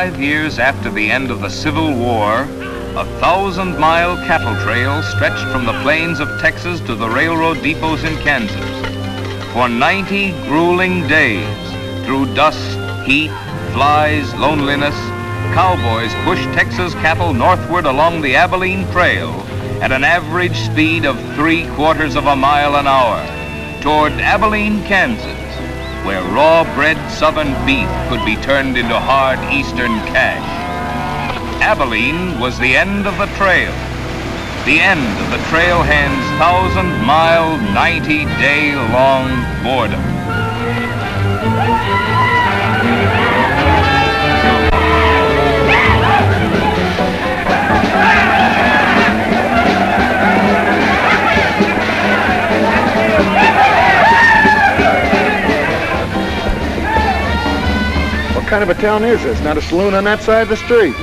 5 years after the end of the Civil War, a 1,000-mile cattle trail stretched from the plains of Texas to the railroad depots in Kansas. For 90 grueling days, through dust, heat, flies, loneliness, cowboys pushed Texas cattle northward along the Abilene Trail at an average speed of 3/4 of a mile an hour toward Abilene, Kansas, where raw-bred southern beef could be turned into hard eastern cash. Abilene was the end of the trail. The end of the trailhand's 1,000-mile, 90-day-long boredom. What kind of a town is this? Not a saloon on that side of the street.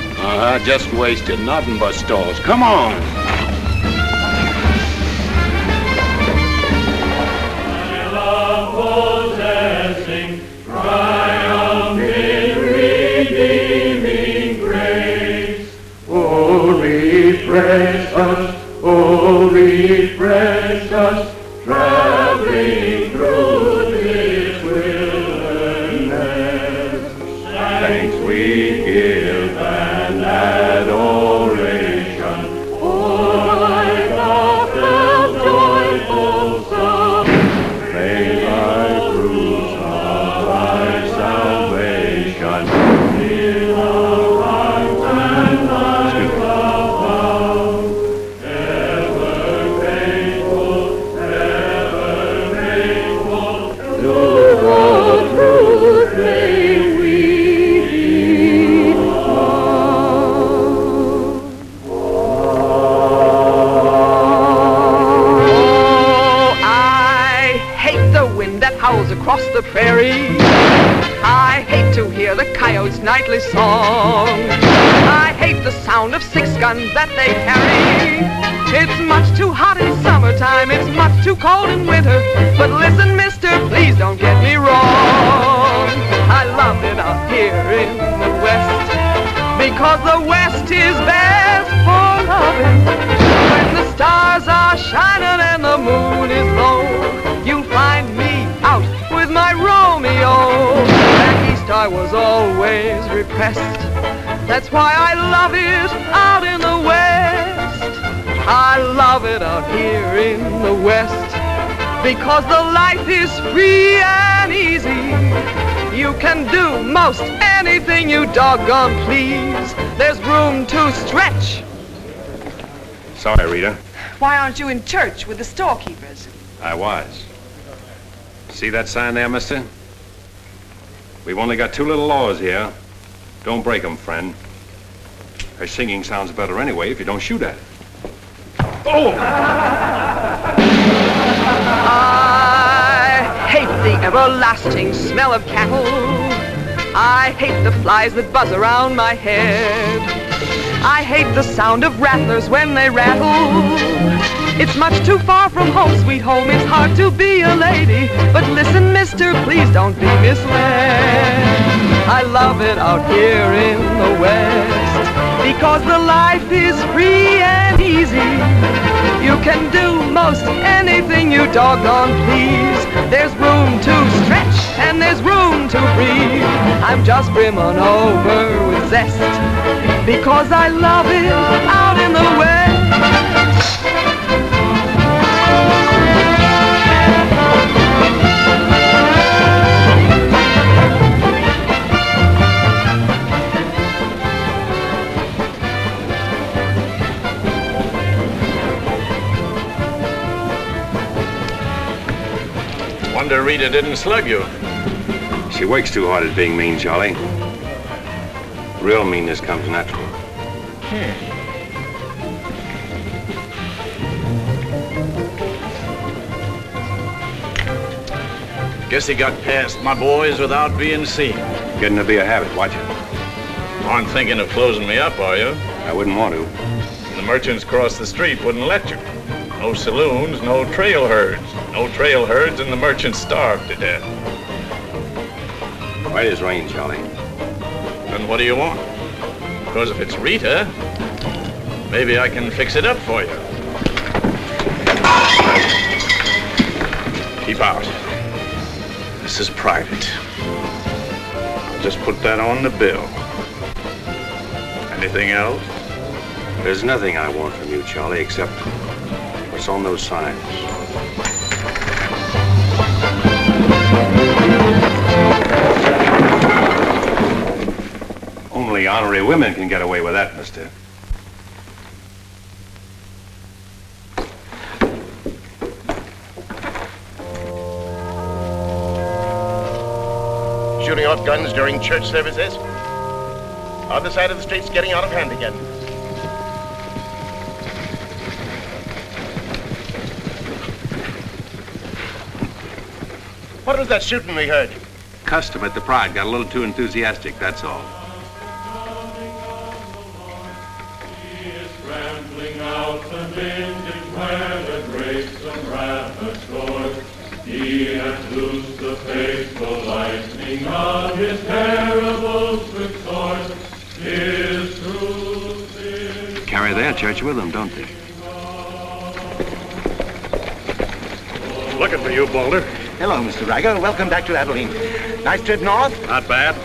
Just wasted. Nothing but stalls. Come on. My love possessing, triumphing, redeeming grace. Oh, refresh us, traveling through this wilderness. Thanks we give and adoration. Oh, my gospel joyful song. May thy fruits of thy salvation in our hearts and life abound. Ever faithful, to all truth may we howls across the prairie. I hate to hear the coyote's nightly song. I hate the sound of 6 guns that they carry. It's much too hot in summertime, it's much too cold in winter. But listen, mister, please don't get me wrong. I love it out here in the West, because the West is best for loving. When the stars are shining and the moon is low, you'll find me out with my Romeo. Back east I was always repressed. That's why I love it out in the West. I love it out here in the West, because the life is free and easy. You can do most anything you doggone please. There's room to stretch. Sorry, Rita. Why aren't you in church with the storekeepers? I was. See that sign there, mister? We've only got 2 little laws here. Don't break them, friend. Her singing sounds better anyway if you don't shoot at it. Oh! I hate the everlasting smell of cattle. I hate the flies that buzz around my head. I hate the sound of rattlers when they rattle. It's much too far from home, sweet home. It's hard to be a lady. But listen, mister, please don't be misled. I love it out here in the West, because the life is free and easy. You can do most anything you doggone please. There's room to stretch and there's room to breathe. I'm just brimming over with zest, because I love it out in the West. Wonder Rita didn't slug you. She works too hard at being mean, Charlie. Real meanness comes natural. Guess he got past my boys without being seen. Getting to be a habit, watch it. Aren't thinking of closing me up, are you? I wouldn't want to. The merchants across the street wouldn't let you. No saloons, no trail herds. No trail herds, and the merchants starved to death. Right as rain, Charlie. Then what do you want? Because if it's Rita, maybe I can fix it up for you. Keep out. This is private. I'll just put that on the bill. Anything else? There's nothing I want from you, Charlie, except what's on those signs. Only honorary women can get away with that, mister. Shooting off guns during church services. Other side of the street's getting out of hand again. What was that shooting we heard? Custom at the Pride got a little too enthusiastic, that's all. He is trampling out the vintage where the grapes and rapid scores. He hath loosed the faithful lightning of his terrible quick sword. His truth is... Carry their church with them, don't they? Looking for you, Boulder. Hello, Mr. Riker. Welcome back to Abilene. Nice trip north? Not bad.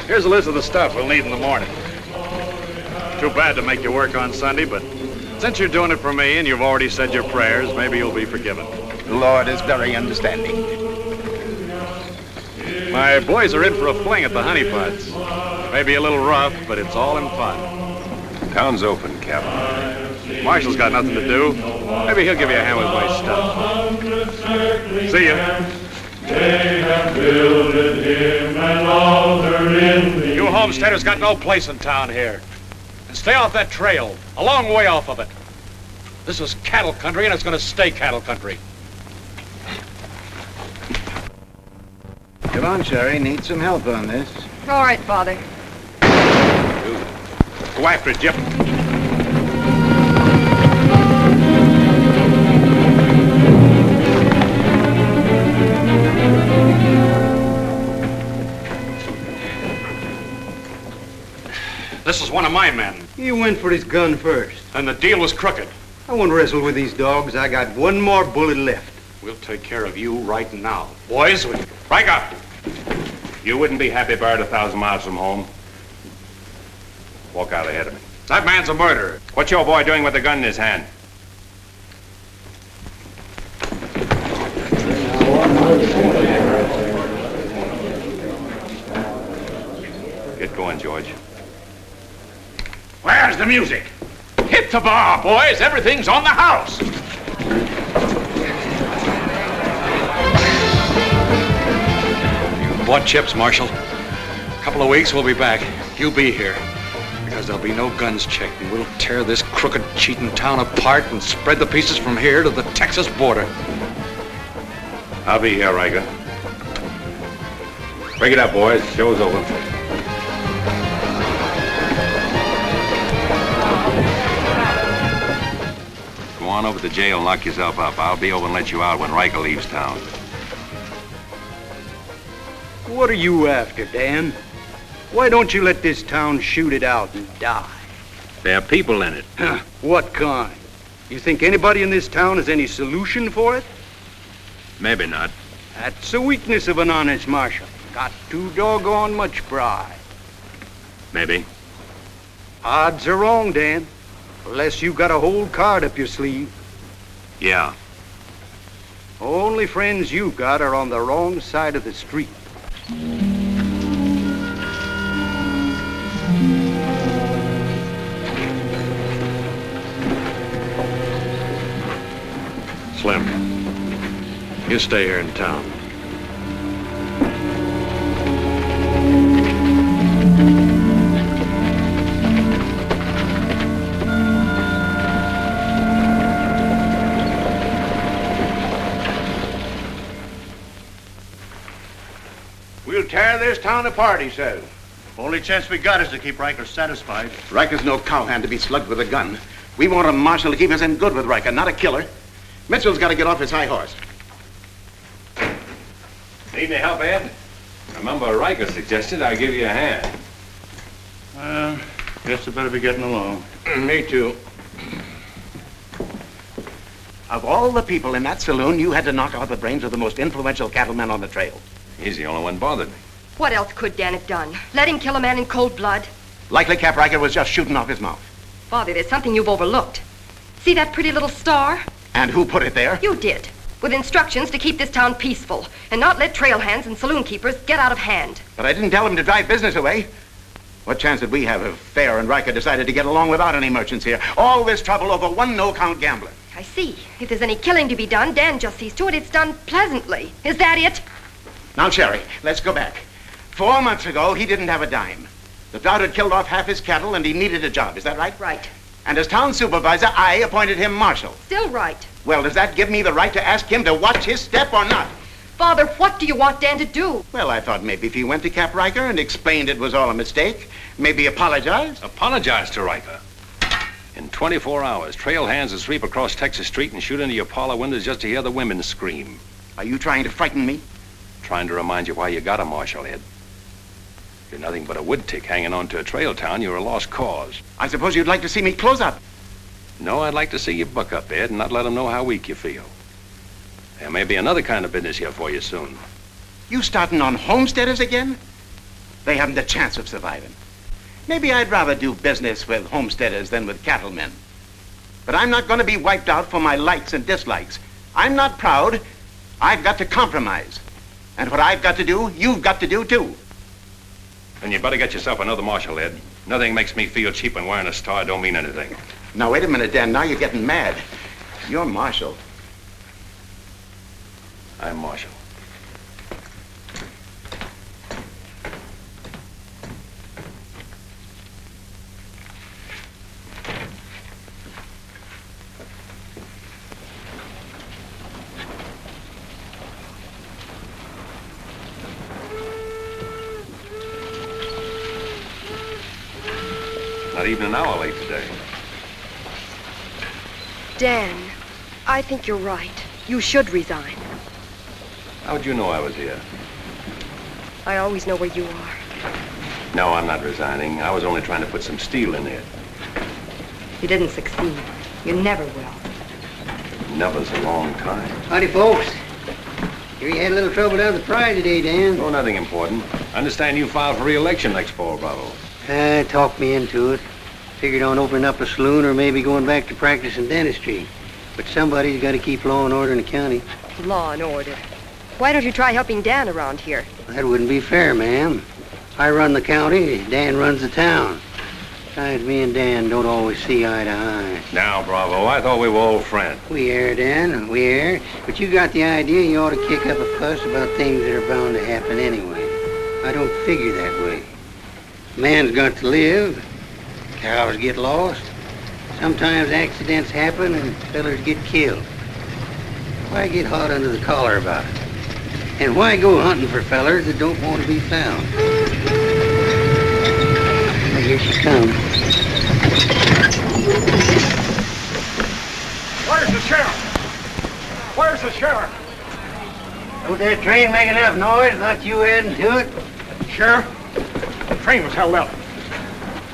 Here's a list of the stuff we'll need in the morning. Too bad to make you work on Sunday, but since you're doing it for me and you've already said your prayers, maybe you'll be forgiven. The Lord is very understanding. My boys are in for a fling at the Honey Pots. Maybe a little rough, but it's all in fun. Town's open, Captain. Marshal's got nothing to do. Maybe he'll give you a hand with my stuff. See ya. They have builded him an altar in the... You homesteaders got no place in town here. And stay off that trail, a long way off of it. This is cattle country, and it's going to stay cattle country. Come on, Sherry. Need some help on this. All right, Father. Go after it, Jip. This is one of my men, He went for his gun first. and the deal was crooked. I won't wrestle with these dogs. I got one more bullet left. We'll take care of you right now. Boys, break up. You wouldn't be happy buried 1,000 miles from home. Walk out ahead of me. That man's a murderer. What's your boy doing with a gun in his hand? Get going, George. Where's the music? Hit the bar, boys. Everything's on the house. Bought chips, Marshal. A couple of weeks, we'll be back. You'll be here. Because there'll be no guns checked, and we'll tear this crooked, cheating town apart and spread the pieces from here to the Texas border. I'll be here, Riker. Break it up, boys. Show's over. Go on over to the jail and lock yourself up. I'll be over and let you out when Riker leaves town. What are you after, Dan? Why don't you let this town shoot it out and die? There are people in it. What kind? You think anybody in this town has any solution for it? Maybe not. That's the weakness of an honest marshal. Got too doggone much pride. Maybe. Odds are wrong, Dan. Unless you got a whole card up your sleeve. Yeah. Only friends you got are on the wrong side of the street. Slim, you stay here in town. We'll tear this town apart, he says. Only chance we got is to keep Riker satisfied. Riker's no cowhand to be slugged with a gun. We want a marshal to keep us in good with Riker, not a killer. Mitchell's got to get off his high horse. Need any help, Ed? Remember, Riker suggested I give you a hand. Guess I better be getting along. Me too. Of all the people in that saloon, you had to knock out the brains of the most influential cattleman on the trail. He's the only one bothered me. What else could Dan have done? Let him kill a man in cold blood? Likely Cap Riker was just shooting off his mouth. Father, there's something you've overlooked. See that pretty little star? And who put it there? You did. With instructions to keep this town peaceful and not let trail hands and saloon keepers get out of hand. But I didn't tell him to drive business away. What chance did we have if Fair and Riker decided to get along without any merchants here? All this trouble over one no-count gambler. I see. If there's any killing to be done, Dan just sees to it it's done pleasantly. Is that it? Now, Sherry, let's go back. 4 months ago, he didn't have a dime. The drought had killed off half his cattle, and he needed a job. Is that right? Right. And as town supervisor, I appointed him marshal. Still right. Well, does that give me the right to ask him to watch his step or not? Father, what do you want Dan to do? Well, I thought maybe if he went to Cap Riker and explained it was all a mistake, maybe apologized. Apologize to Riker. In 24 hours, trail hands will sweep across Texas Street and shoot into your parlor windows just to hear the women scream. Are you trying to frighten me? Trying to remind you why you got a marshal, Ed. You're nothing but a wood tick hanging on to a trail town. You're a lost cause. I suppose you'd like to see me close up. No, I'd like to see you buck up, Ed, and not let them know how weak you feel. There may be another kind of business here for you soon. You starting on homesteaders again? They haven't a chance of surviving. Maybe I'd rather do business with homesteaders than with cattlemen. But I'm not going to be wiped out for my likes and dislikes. I'm not proud. I've got to compromise. And what I've got to do, you've got to do too. Then you better get yourself another marshal, Ed. Nothing makes me feel cheap when wearing a star don't mean anything. Now, wait a minute, Dan. Now you're getting mad. You're marshal. I'm marshal. Not even an hour late today. Dan, I think you're right. You should resign. How'd you know I was here? I always know where you are. No, I'm not resigning. I was only trying to put some steel in there. You didn't succeed. You never will. Never's a long time. Howdy, folks. Here you had a little trouble down at the prize today, Dan. Oh, nothing important. I understand you filed for re-election next fall, Bravo. Talked me into it. Figured on opening up a saloon or maybe going back to practicing dentistry. But somebody's got to keep law and order in the county. Law and order. Why don't you try helping Dan around here? That wouldn't be fair, ma'am. I run the county, Dan runs the town. Besides, me and Dan don't always see eye to eye. Now, Bravo, I thought we were old friends. We are, Dan, we are. But you got the idea you ought to kick up a fuss about things that are bound to happen anyway. I don't figure that way. Man's got to live. Cows get lost. Sometimes accidents happen and fellers get killed. Why get hot under the collar about it? And why go hunting for fellers that don't want to be found? Well, here she comes. Where's the sheriff? Where's the sheriff? Don't that train make enough noise? Not you adding to it? Sheriff, the train was held up.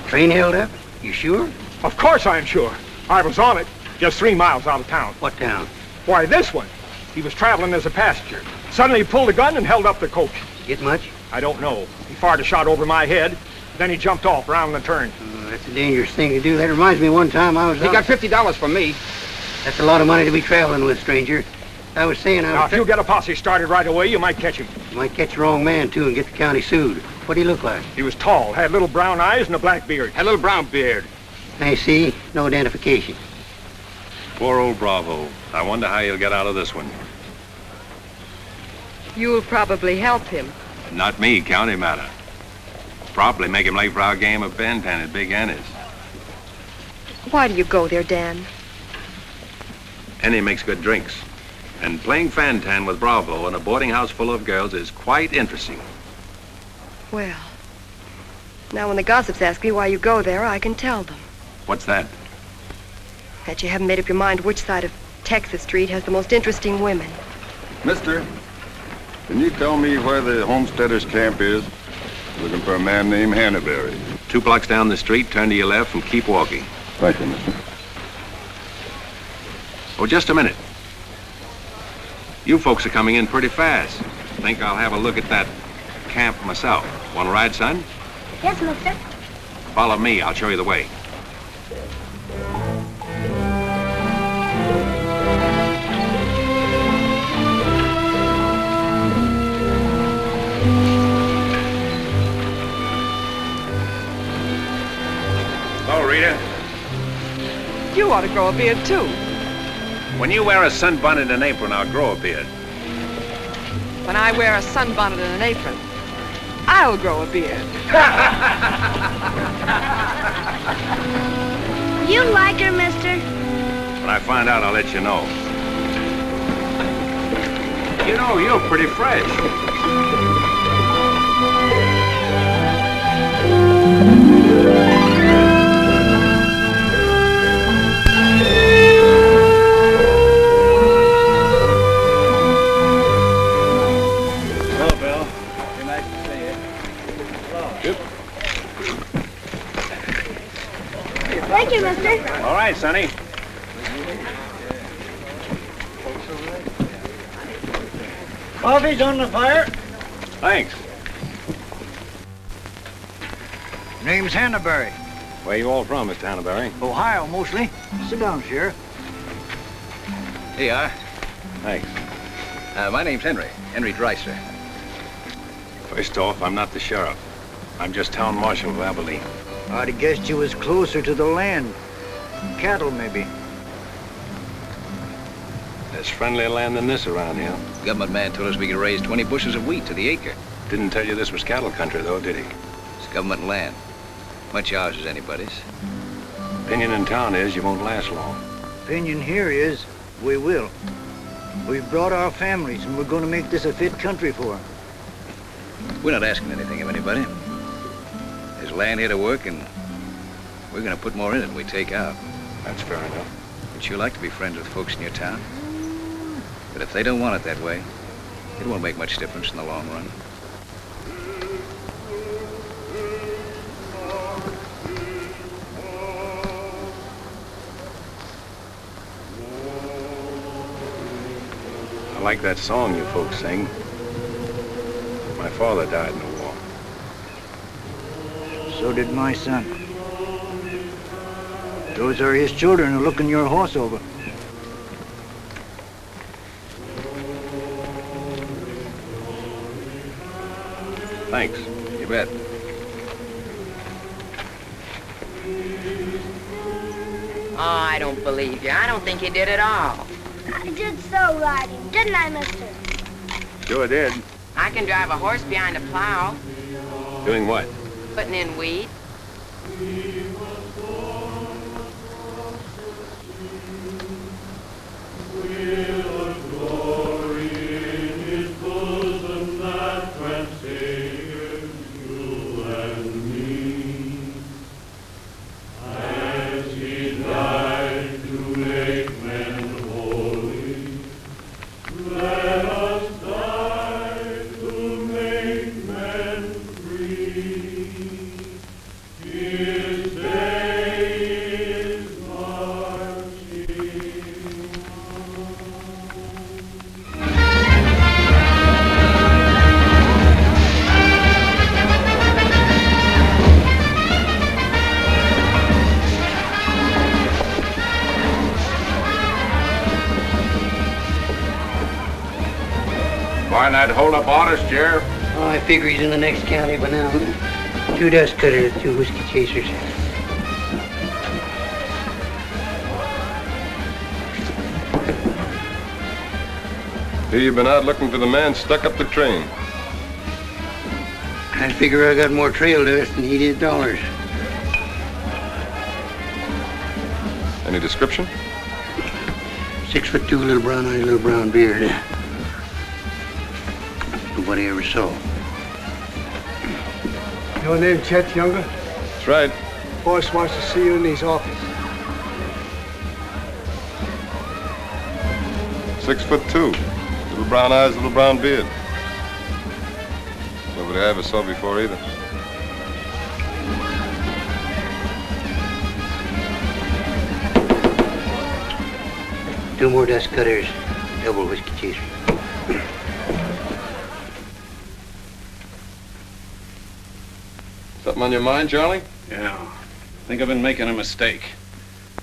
Train held up? You sure? Of course I'm sure. I was on it, just 3 miles out of town. What town? Why, this one. He was traveling as a passenger. Suddenly he pulled a gun and held up the coach. Get much? I don't know. He fired a shot over my head, then he jumped off around the turn. That's a dangerous thing to do. That reminds me one time I was He got $50 from me. That's a lot of money to be traveling with, stranger. I was saying Now, if you get a posse started right away, you might catch him. You might catch the wrong man, too, and get the county sued. What'd he look like? He was tall, had little brown eyes and a black beard. Had a little brown beard. I see. No identification. Poor old Bravo. I wonder how he'll get out of this one. You'll probably help him. Not me, county matter. Probably make him late for our game of Bantan at Big Annie's. Why do you go there, Dan? Annie makes good drinks. And playing Fantan with Bravo in a boarding house full of girls is quite interesting. Well, now when the gossips ask me why you go there, I can tell them. What's that? That you haven't made up your mind which side of Texas Street has the most interesting women. Mister, can you tell me where the homesteaders' camp is? Looking for a man named Hannaberry. 2 blocks down the street, turn to your left and keep walking. Right then, mister. Oh, just a minute. You folks are coming in pretty fast. Think I'll have a look at that camp myself. Want to ride, son? Yes, mister. Follow me. I'll show you the way. Hello, Rita. You ought to grow a beard, too. When you wear a sunbonnet and an apron, I'll grow a beard. When I wear a sunbonnet and an apron, I'll grow a beard. You like her, mister? When I find out, I'll let you know. You know, you're pretty fresh. Thank you, mister. All right, Sonny. Coffee's on the fire. Thanks. Name's Hannaberry. Where you all from, Mr. Hannaberry? Ohio, mostly. Sit down, Sheriff. Here you are. Thanks. My name's Henry Dreiser. First off, I'm not the sheriff. I'm just town marshal of Abilene. I'd have guessed you was closer to the land. Cattle, maybe. There's friendlier land than this around here. Government man told us we could raise 20 bushels of wheat to the acre. Didn't tell you this was cattle country, though, did he? It's government land. Much ours as anybody's. Opinion in town is you won't last long. Opinion here is we will. We've brought our families, and we're going to make this a fit country for them. We're not asking anything of anybody. There's land here to work, and we're going to put more in it than we take out. That's fair enough. Would you like to be friends with folks in your town? But if they don't want it that way, it won't make much difference in the long run. I like that song you folks sing. My father died in the war. So did my son. Those are his children who are looking your horse over. Thanks. You bet. Oh, I don't believe you. I don't think you did at all. I did so riding, didn't I, mister? Sure did. I can drive a horse behind a plow, Doing what? putting in wheat. Find that hold-up artist, Sheriff? Oh, I figure he's in the next county by now. 2 dust cutters, 2 whiskey chasers. Here you've been out looking for the man stuck up the train. I figure I got more trail dust than he did dollars. Any description? 6'2", little brown eyes, little brown beard. Nobody ever saw. Your name Chet Younger? That's right. Boss wants to see you in his office. 6'2", little brown eyes, little brown beard. Nobody I ever saw before either. 2 more dust cutters, double whiskey chaser. Something on your mind, Charlie? Yeah. I think I've been making a mistake.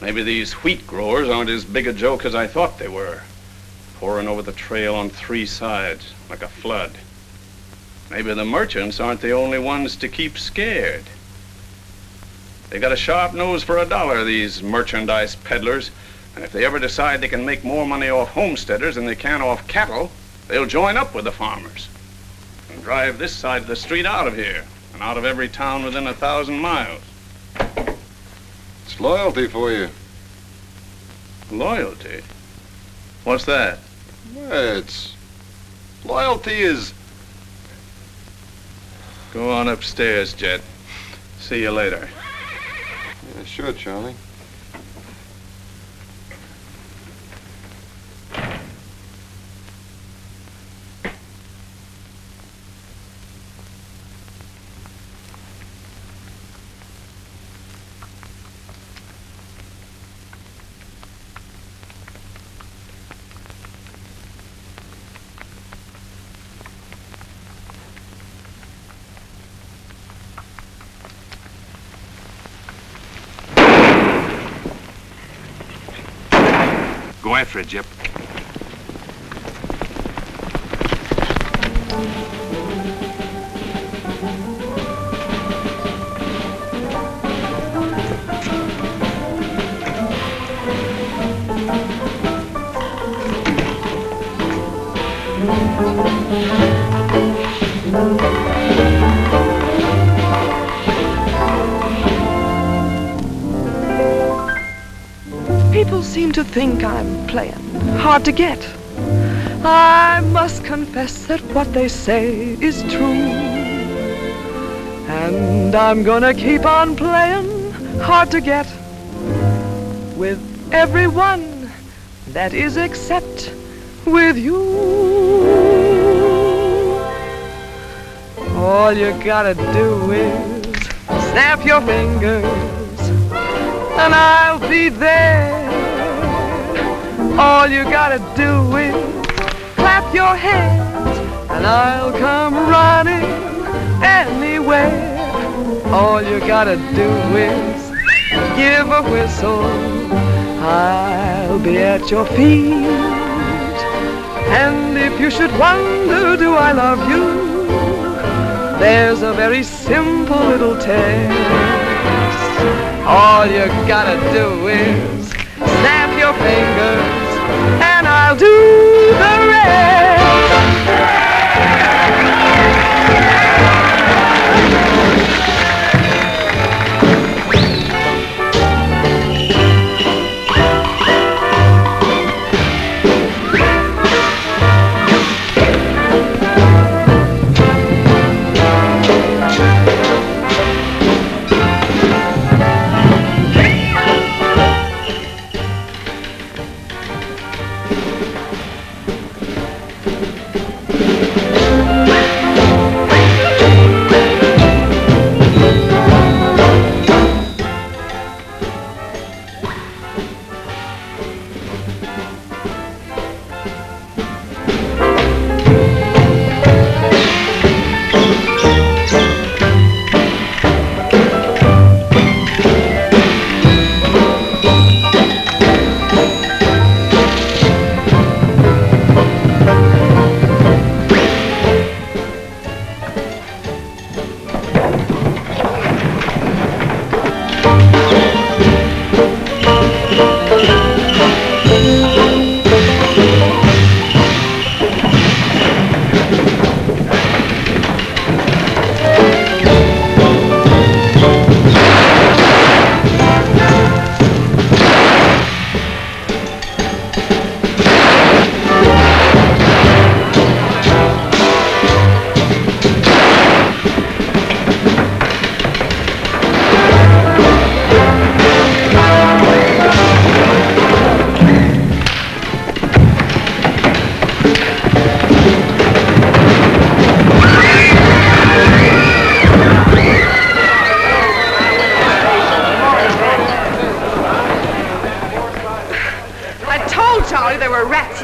Maybe these wheat growers aren't as big a joke as I thought they were. Pouring over the trail on 3 sides, like a flood. Maybe the merchants aren't the only ones to keep scared. They got a sharp nose for $1, these merchandise peddlers. And if they ever decide they can make more money off homesteaders than they can off cattle, they'll join up with the farmers and drive this side of the street out of here and out of every town within 1,000 miles. It's loyalty for you. Loyalty? What's that? Loyalty is... Go on upstairs, Jet. See you later. Yeah, sure, Charlie. Go after it, Jip. People seem to think I'm playing hard to get. I must confess that what they say is true. And I'm gonna keep on playing hard to get with everyone, that is except with you. All you gotta do is snap your fingers and I'll be there. All you gotta do is clap your hands and I'll come running anywhere. All you gotta do is give a whistle, I'll be at your feet. And if you should wonder, do I love you? There's a very simple little test. All you gotta do is snap your fingers and I'll do the rest.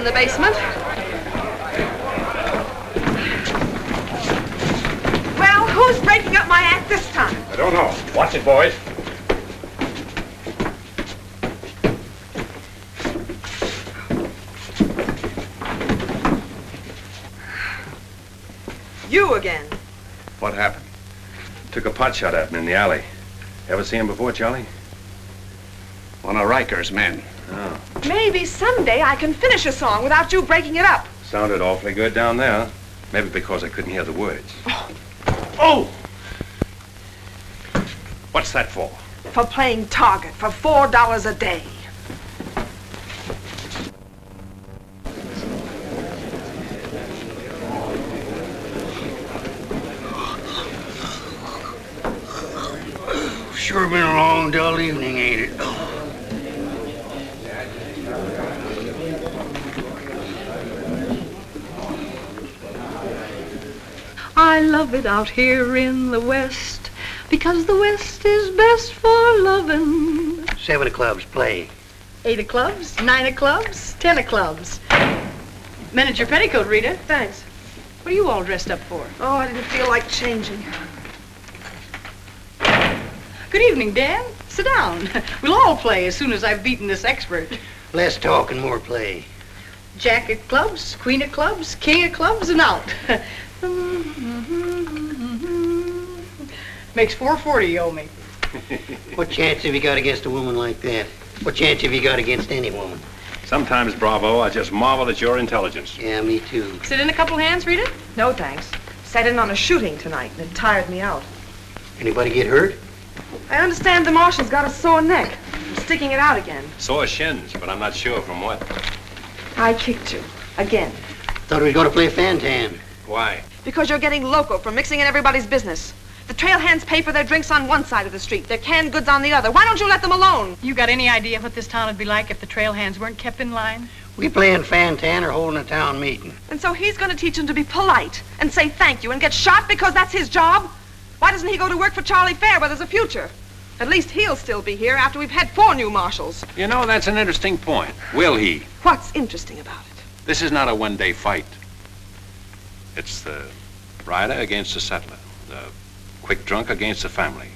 in the basement. Well, who's breaking up my act this time? I don't know. Watch it, boys. You again. What happened? Took a pot shot at him in the alley. Ever see him before, Charlie? One of Riker's men. Oh. Maybe someday I can finish a song without you breaking it up. Sounded awfully good down there. Maybe because I couldn't hear the words. Oh! What's that for? For playing target for $4 a day. Sure been a long, dull evening, ain't it? I love it out here in the West, because the West is best for lovin'. 7 of clubs, play. 8 of clubs, 9 of clubs, 10 of clubs. Miniature petticoat, Rita. Thanks. What are you all dressed up for? Oh, I didn't feel like changing. Good evening, Dan. Sit down. We'll all play as soon as I've beaten this expert. Less talk and more play. Jack of clubs, queen of clubs, king of clubs, and out. Makes $4.40 you owe me. What chance have you got against a woman like that? What chance have you got against any woman? Sometimes, Bravo, I just marvel at your intelligence. Yeah, me too. Sit in a couple hands, Rita? No, thanks. Sat in on a shooting tonight, and it tired me out. Anybody get hurt? I understand the marshal's got a sore neck. I'm sticking it out again. Sore shins, but I'm not sure from what. I kicked you. Again. Thought we were going to play Fantan. Why? Because you're getting loco for mixing in everybody's business. The trail hands pay for their drinks on one side of the street, their canned goods on the other. Why don't you let them alone? You got any idea what this town would be like if the trail hands weren't kept in line? We playing Fantan or holding a town meeting. And so he's going to teach them to be polite and say thank you and get shot because that's his job? Why doesn't he go to work for Charlie Fair where there's a future? At least he'll still be here after we've had 4 new marshals. You know, that's an interesting point. Will he? What's interesting about it? This is not a one-day fight. It's the rider against the settler, the quick drunk against the family.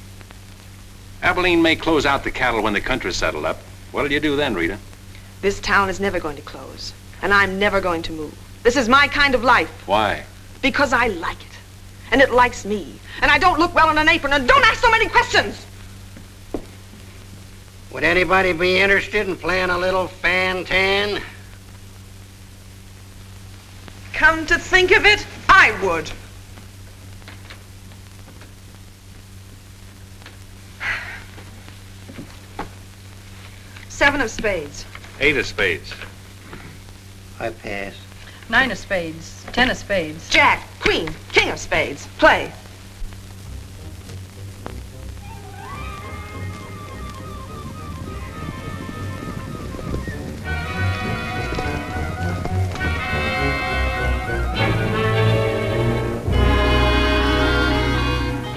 Abilene may close out the cattle when the country's settled up. What'll you do then, Rita? This town is never going to close, and I'm never going to move. This is my kind of life. Why? Because I like it, and it likes me, and I don't look well in an apron, and don't ask so many questions! Would anybody be interested in playing a little Fantan? Come to think of it, I would. Seven of spades. 8 of spades. I pass. 9 of spades, 10 of spades. Jack, queen, king of spades. Play.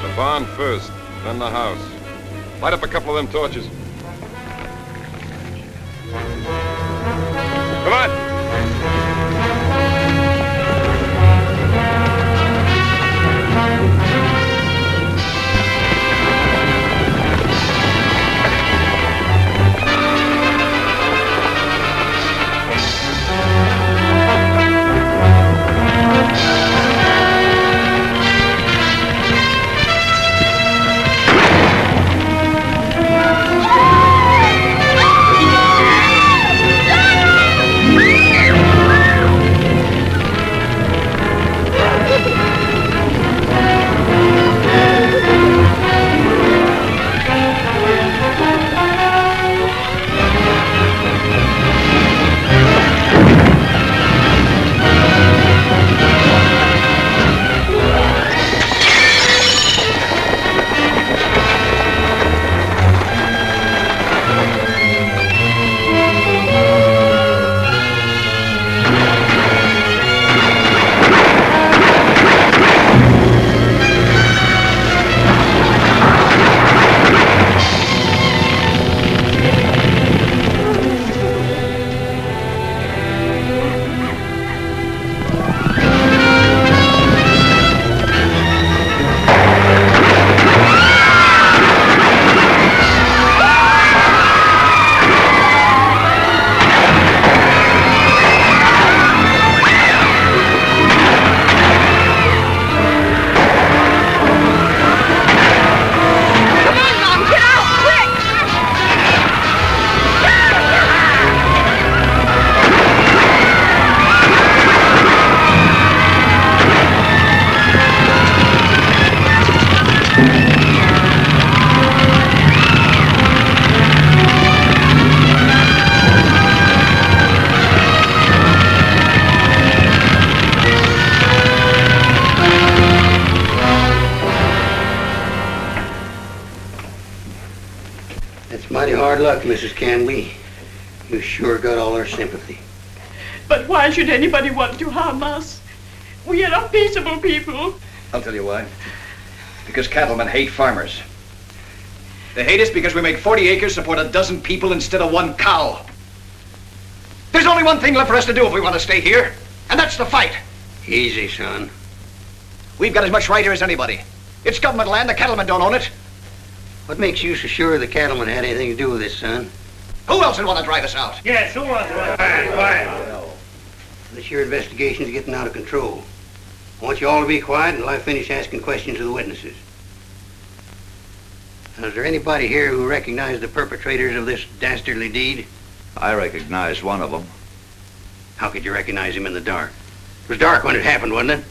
The barn first, then the house. Light up a couple of them torches. Come on! hard luck, Mrs. Canby. You sure got all our sympathy. But why should anybody want to harm us? We are a peaceable people. I'll tell you why. Because cattlemen hate farmers. They hate us because we make 40 acres support a dozen people instead of one cow. There's only one thing left for us to do if we want to stay here, and that's to fight. Easy, son. We've got as much right here as anybody. It's government land. The cattlemen don't own it. What makes you so sure the cattlemen had anything to do with this, son? Who else would want to drive us out? Yes, who wants to? Quiet. This your investigation's getting out of control. I want you all to be quiet until I finish asking questions of the witnesses. Now, is there anybody here who recognized the perpetrators of this dastardly deed? I recognized one of them. How could you recognize him in the dark? It was dark when it happened, wasn't it?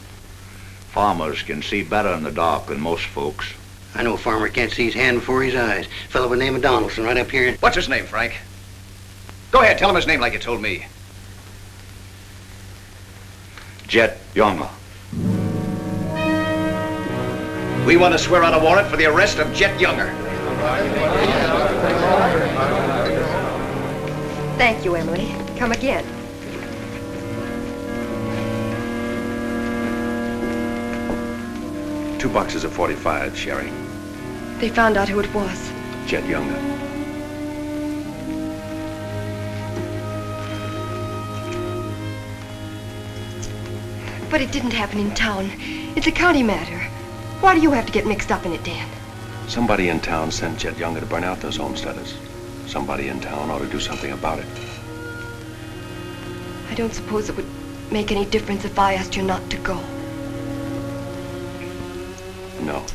Farmers can see better in the dark than most folks. I know a farmer can't see his hand before his eyes. A fellow by the name of Donaldson right up here. What's his name, Frank? Go ahead, tell him his name like you told me. Jet Younger. We want to swear out a warrant for the arrest of Jet Younger. Thank you, Emily. Come again. Two boxes of 45, Sherry. They found out who it was. Jet Younger. But it didn't happen in town. It's a county matter. Why do you have to get mixed up in it, Dan? Somebody in town sent Jet Younger to burn out those homesteaders. Somebody in town ought to do something about it. I don't suppose it would make any difference if I asked you not to go. No.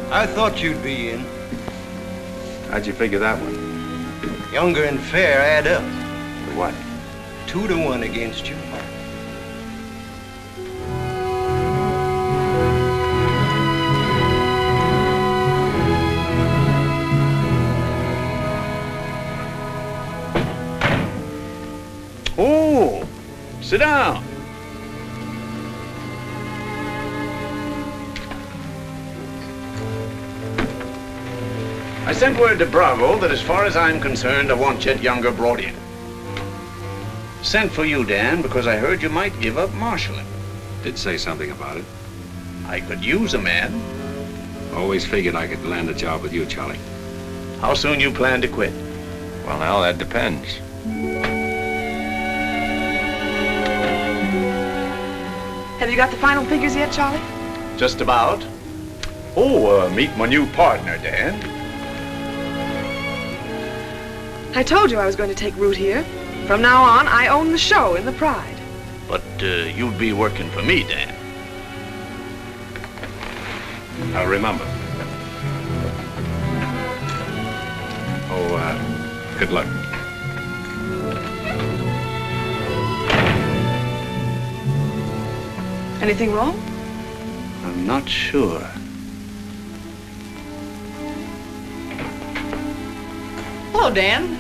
I thought you'd be in. How'd you figure that one? Younger and Fair add up. What? 2-1 against you. Oh, sit down. I sent word to Bravo that as far as I'm concerned, I want Chet Younger brought in. Sent for you, Dan, because I heard you might give up marshaling. Did say something about it. I could use a man. Always figured I could land a job with you, Charlie. How soon you plan to quit? Well, now, that depends. Have you got the final figures yet, Charlie? Just about. Oh, meet my new partner, Dan. I told you I was going to take root here. From now on, I own the show in the Pride. But you'd be working for me, Dan. I'll remember. Oh, good luck. Anything wrong? I'm not sure. Hello, Dan.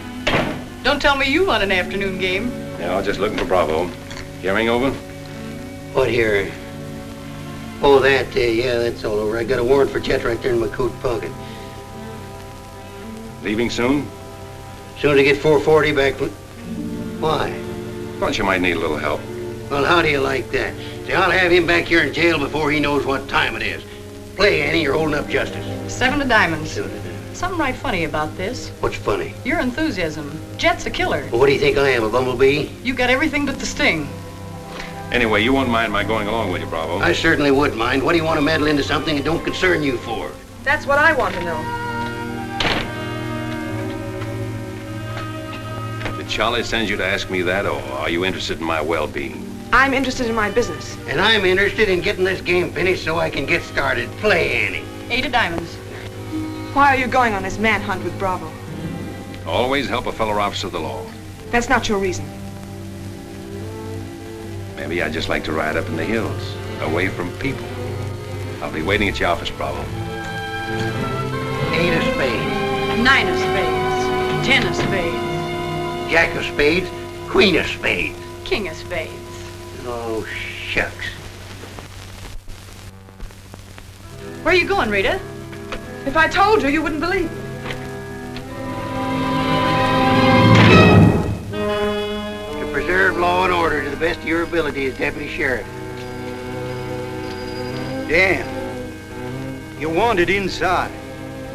Don't tell me you won an afternoon game. Yeah, I was just looking for Bravo. Hearing over? What here? Oh, that, yeah, that's all over. I got a warrant for Chet right there in my coat pocket. Leaving soon? Soon as I get 440 back. Why? Thought you might need a little help. Well, how do you like that? See, I'll have him back here in jail before he knows what time it is. Play, Annie, you're holding up justice. 7 of diamonds. 7 of diamonds. Something right funny about this. What's funny? Your enthusiasm. Jet's a killer. Well, what do you think I am, a bumblebee? You got everything but the sting. Anyway, you won't mind my going along with you, Bravo. I certainly would mind. What do you want to meddle into something that don't concern you for? That's what I want to know. Did Charlie send you to ask me that, or are you interested in my well-being? I'm interested in my business. And I'm interested in getting this game finished so I can get started. Play, Annie. 8 of diamonds. Why are you going on this manhunt with Bravo? Always help a fellow officer of the law. That's not your reason. Maybe I'd just like to ride up in the hills, away from people. I'll be waiting at your office, Bravo. 8 of spades. 9 of spades. 10 of spades. Jack of spades. Queen of spades. King of spades. Oh, shucks. Where are you going, Rita? If I told you, you wouldn't believe me. To preserve law and order to the best of your ability as deputy sheriff. Dan, you're wanted inside.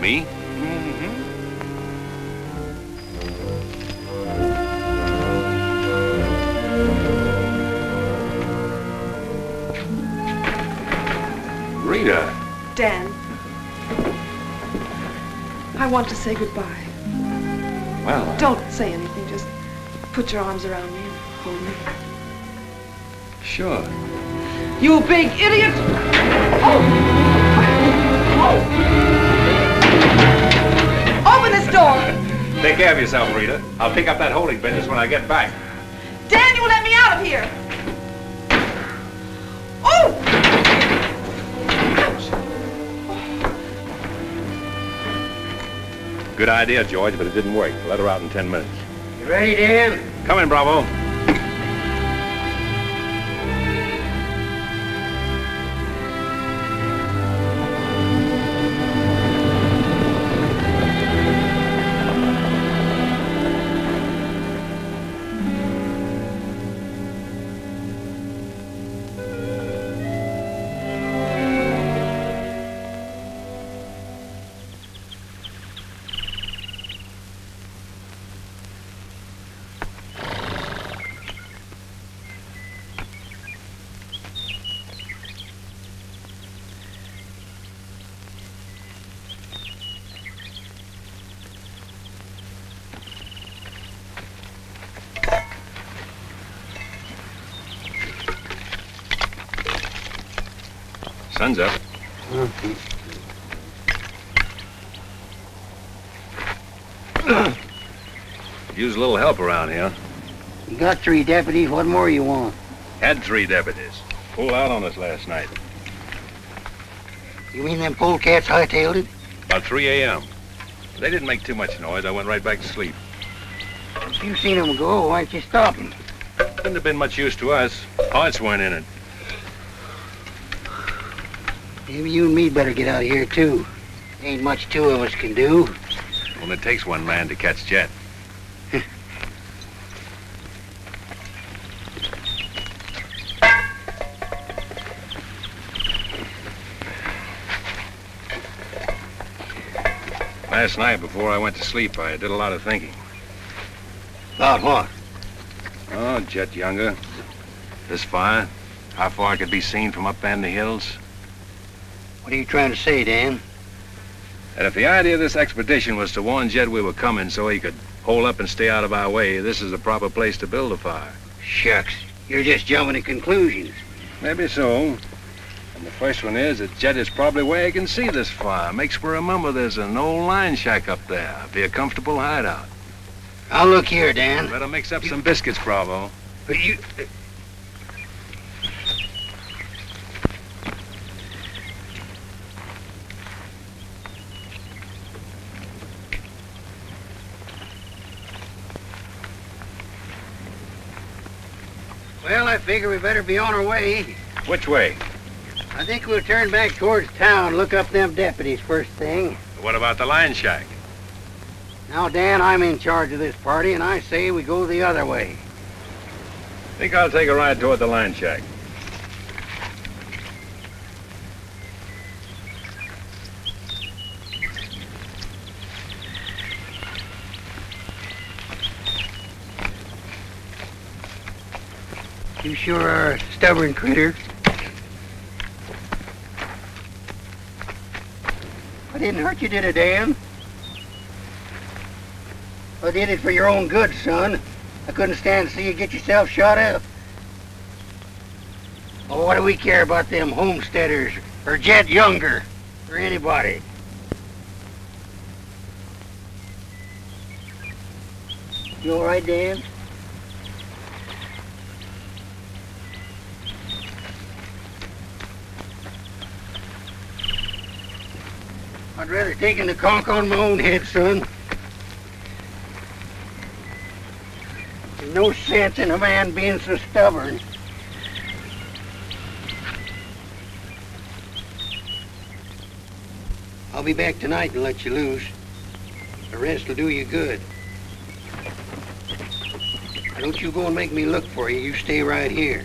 Me? Rita. Dan, I want to say goodbye. Well, Don't say anything. Just put your arms around me and hold me. sure. You big idiot! Oh! Open this door! Take care of yourself, Rita. I'll pick up that holding business when I get back. Dan, you let me out of here! Oh! Good idea, George, but it didn't work. Let her out in 10 minutes. You ready, Dan? Come in, Bravo. Sun's up. Use a little help around here. You got 3 deputies. What more you want? Had 3 deputies. Pulled out on us last night. You mean them polecats hightailed it? About 3 a.m. They didn't make too much noise. I went right back to sleep. If you seen them go, why'd you stop them? Couldn't have been much use to us. Hearts weren't in it. Maybe you and me better get out of here, too. Ain't much 2 of us can do. Well, it takes one man to catch Jet. Last night, before I went to sleep, I did a lot of thinking. About what? Oh, Jet Younger. This fire. How far it could be seen from up in the hills. What are you trying to say, Dan? And if the idea of this expedition was to warn Jet we were coming so he could hole up and stay out of our way, this is the proper place to build a fire. Shucks. You're just jumping to conclusions. Maybe so. And the first one is that Jet is probably where he can see this fire. Makes for remember there's an old line shack up there. Be a comfortable hideout. Now look here, Dan. Better mix up some biscuits, Bravo. But you... Well, I figure we better be on our way. Which way? I think we'll turn back towards town, look up them deputies first thing. What about the line shack? Now, Dan, I'm in charge of this party, and I say we go the other way. Think I'll take a ride toward the line shack. You sure are a stubborn critter. I didn't hurt you, did it, Dan? I did it for your own good, son. I couldn't stand to see you get yourself shot up. Oh, what do we care about them homesteaders, or Jet Younger, or anybody? You all right, Dan? I'd rather take the conk on my own head, son. There's no sense in a man being so stubborn. I'll be back tonight and let you loose. The rest will do you good. Don't you go and make me look for you. You stay right here.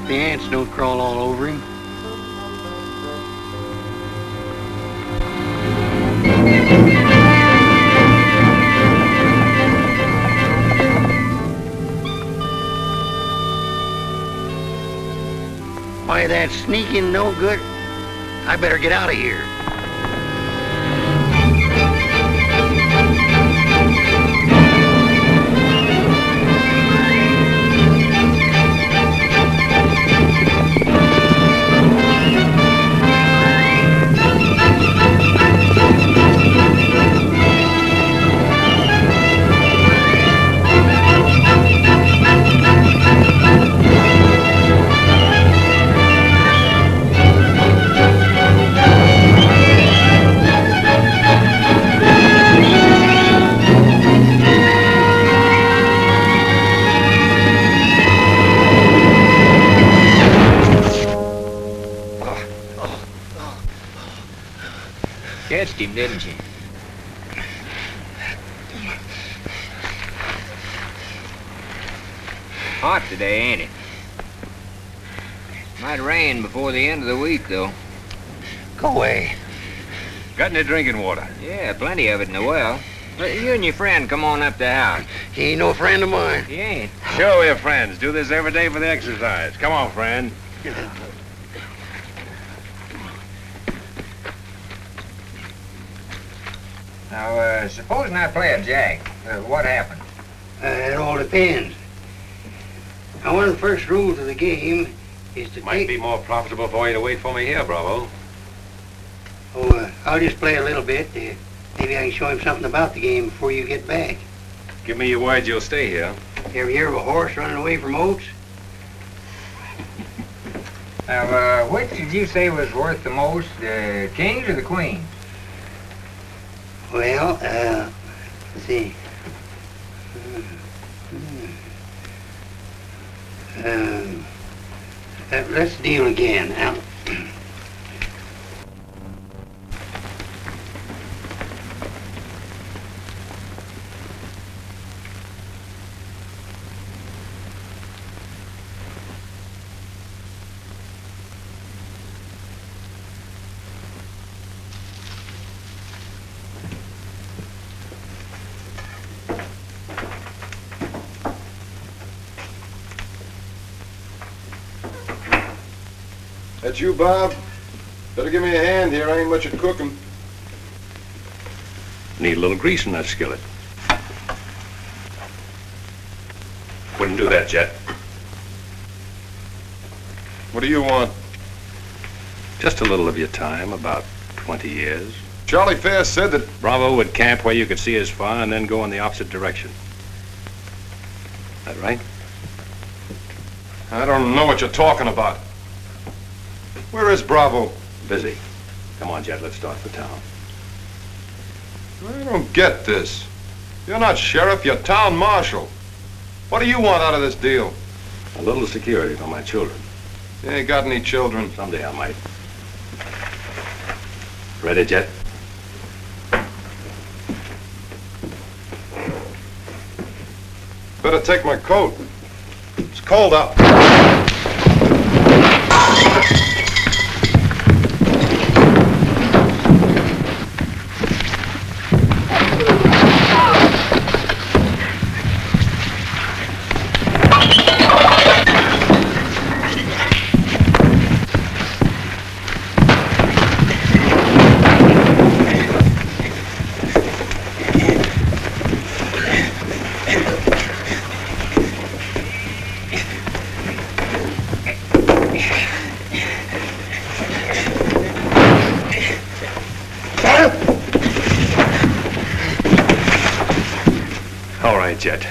The ants don't crawl all over him. Why, that sneaking no good. I better get out of here. Catched him, didn't you? Hot today, ain't it? Might rain before the end of the week, though. Go away. Got any drinking water? Yeah, plenty of it in the well. But you and your friend come on up the house. He ain't no friend of mine. He ain't. Sure we're friends. Do this every day for the exercise. Come on, friend. Now, supposing I play a jack, what happens? It all depends. Now, one of the first rules of the game is to Might be more profitable for you to wait for me here, Bravo. Oh, I'll just play a little bit. Maybe I can show him something about the game before you get back. Give me your word you'll stay here. You ever hear of a horse running away from oats? Now, which did you say was worth the most, the kings or the queens? Well, let's see. Let's deal again. Now, That you, Bob? Better give me a hand here. I ain't much at cooking. Need a little grease in that skillet. Wouldn't do that, Jet. What do you want? Just a little of your time, about 20 years. Charlie Fair said that Bravo would camp where you could see his fire and then go in the opposite direction. That right? I don't know what you're talking about. Where is Bravo? Busy. Come on, Jet, let's start for town. I don't get this. You're not sheriff, you're town marshal. What do you want out of this deal? A little security for my children. You ain't got any children. Someday I might. Ready, Jet? Better take my coat. It's cold out. quiet, Jet.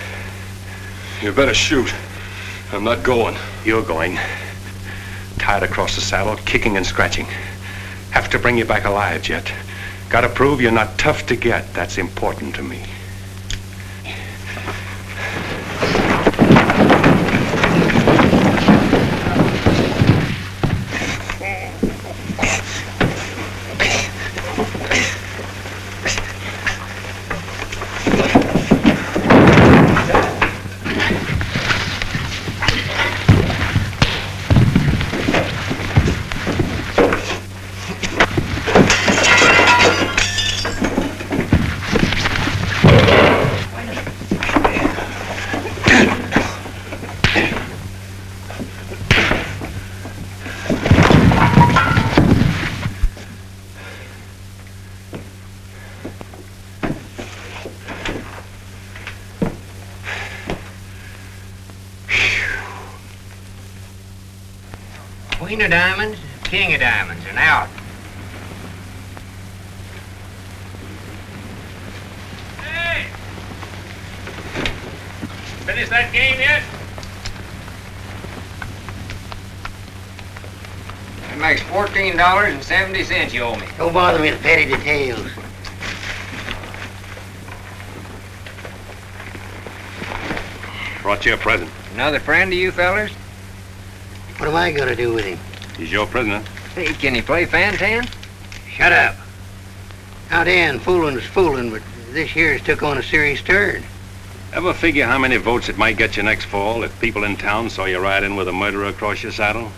You better shoot. I'm not going. You're going. Tied across the saddle, kicking and scratching. Have to bring you back alive, Jet. Gotta prove you're not tough to get. That's important to me. Queen of diamonds, king of diamonds, and out. Hey! Finish that game yet? That makes $14.70 you owe me. Don't bother me with petty details. Brought you a present. Another friend of you fellers? What am I gonna do with him? He's your prisoner. Hey, can he play fan-tan? Shut up. Now, Dan, fooling's fooling, but this year's took on a serious turn. Ever figure how many votes it might get you next fall if people in town saw you ride in with a murderer across your saddle?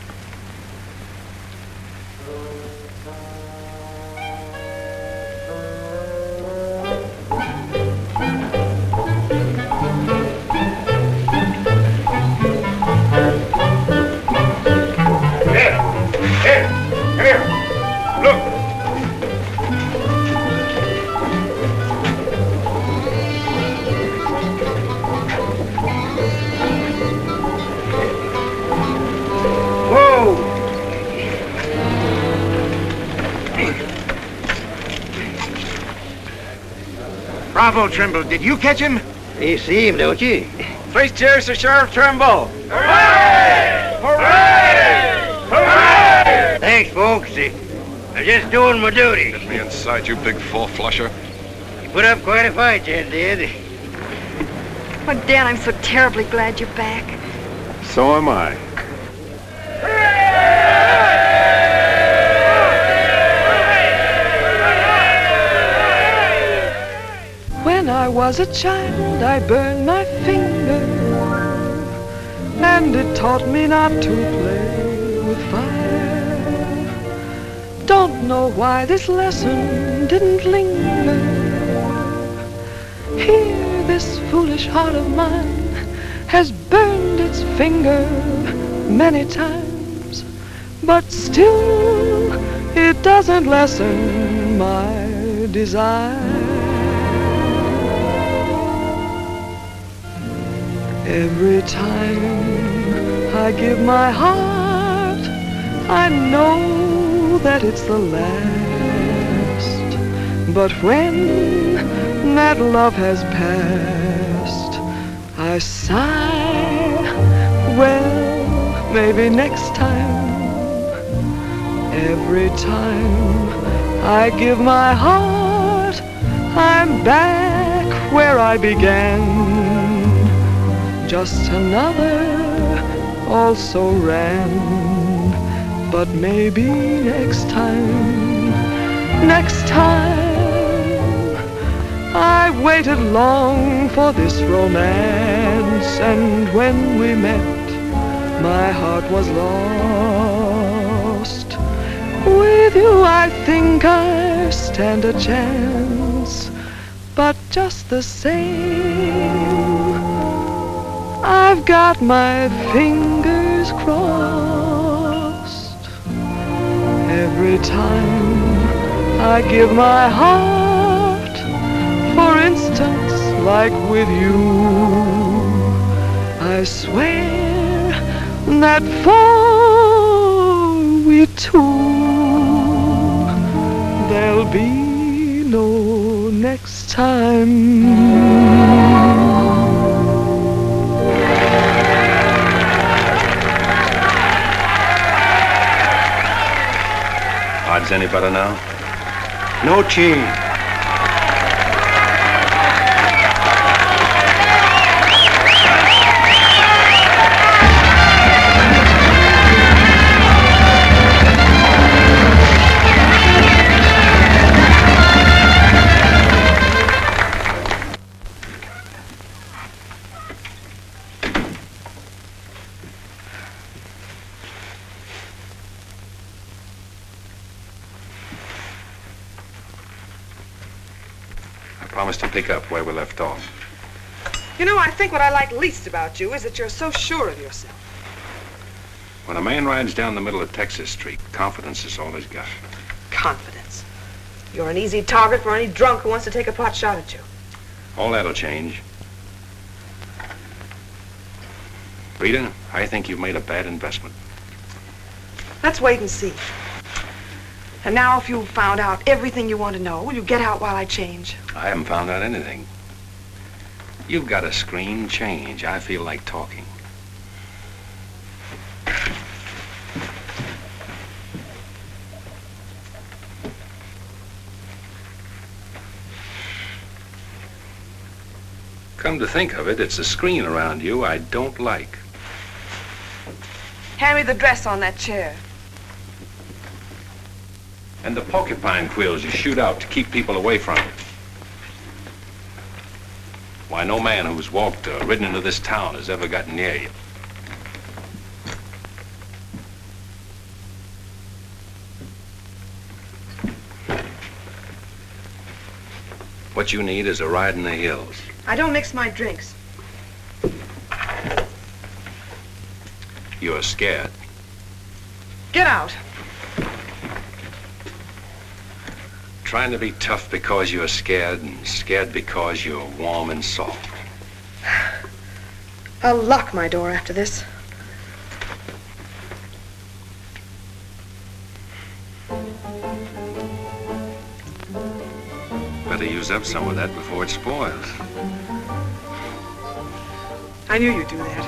Bravo, Trimble. Did you catch him? You see him, don't you? Please cheers to Sheriff Trimble. Hooray! Hooray! Hooray! Thanks, folks. I'm just doing my duty. Get me inside, you big four-flusher. You put up quite a fight, Jen did. Oh, Dan, I'm so terribly glad you're back. So am I. When I was a child, I burned my finger, and it taught me not to play with fire. Don't know why this lesson didn't linger. Here, this foolish heart of mine has burned its finger many times, but still it doesn't lessen my desire. Every time I give my heart, I know that it's the last. But when that love has passed, I sigh, well, maybe next time. Every time I give my heart, I'm back where I began. Just another also ran, but maybe next time, I waited long for this romance, and when we met, my heart was lost. With you I think I stand a chance, but just the same, I've got my fingers crossed. Every time I give my heart, for instance, like with you, I swear that for we two, there'll be no next time. Odds any better now? No change. Promise to pick up where we left off. You know, I think what I like least about you is that you're so sure of yourself. When a man rides down the middle of Texas Street, confidence is all he's got. Confidence. You're an easy target for any drunk who wants to take a pot shot at you. All that'll change. Rita, I think you've made a bad investment. Let's wait and see. And now if you've found out everything you want to know, will you get out while I change? I haven't found out anything. You've got a screen change. I feel like talking. Come to think of it, it's the screen around you I don't like. Hand me the dress on that chair. And the porcupine quills you shoot out to keep people away from you. Why, no man who's walked or ridden into this town has ever gotten near you. What you need is a ride in the hills. I don't mix my drinks. You're scared. Get out. Trying to be tough because you're scared, and scared because you're warm and soft. I'll lock my door after this. Better use up some of that before it spoils. I knew you'd do that.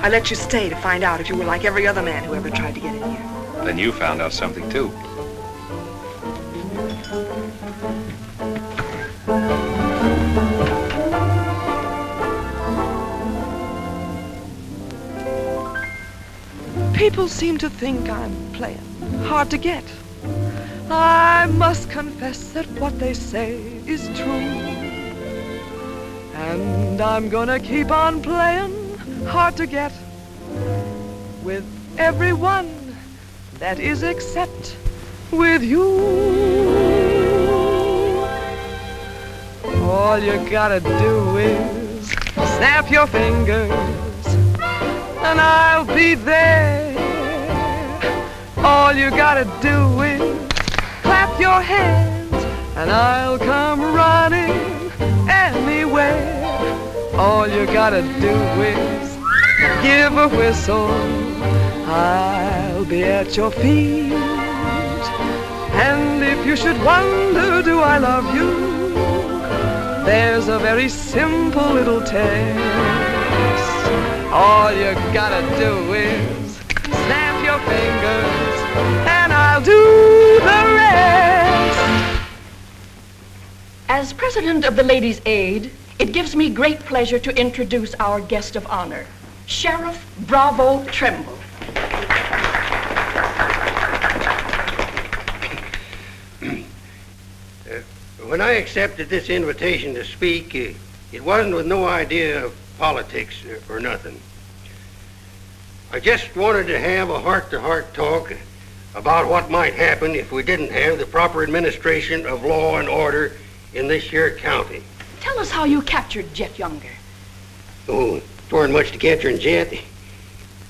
I let you stay to find out if you were like every other man who ever tried to get in here. Then you found out something, too. People seem to think I'm playing hard to get. I must confess that what they say is true. And I'm gonna keep on playing hard to get with everyone that is except with you. All you gotta do is snap your fingers and I'll be there. All you gotta do is clap your hands and I'll come running anywhere. All you gotta do is give a whistle. I'll be at your feet. And if you should wonder, do I love you? There's a very simple little test. All you gotta do is snap your fingers and I'll do the rest. As president of the Ladies' Aid, it gives me great pleasure to introduce our guest of honor, Sheriff Bravo Trimble. When I accepted this invitation to speak, it wasn't with no idea of politics or nothing. I just wanted to have a heart-to-heart talk about what might happen if we didn't have the proper administration of law and order in this here county. Tell us how you captured Jet Younger. Oh, it weren't much to capturing Jet.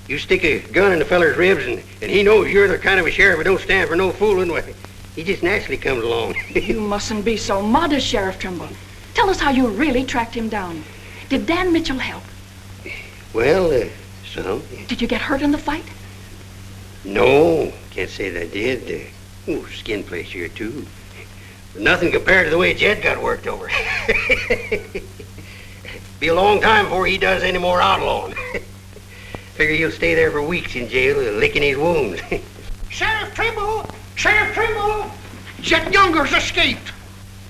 You stick a gun in the feller's ribs and he knows you're the kind of a sheriff who don't stand for no fooling. Well, he just naturally comes along. You mustn't be so modest, Sheriff Trimble. Tell us how you really tracked him down. Did Dan Mitchell help? Well, some. Did you get hurt in the fight? No, can't say that I did. Skin place here, too. But nothing compared to the way Jet got worked over. Be a long time before he does any more outlawing. Figure he'll stay there for weeks in jail, licking his wounds. Sheriff Trimble! Sheriff Trimble! Jet Younger's escaped.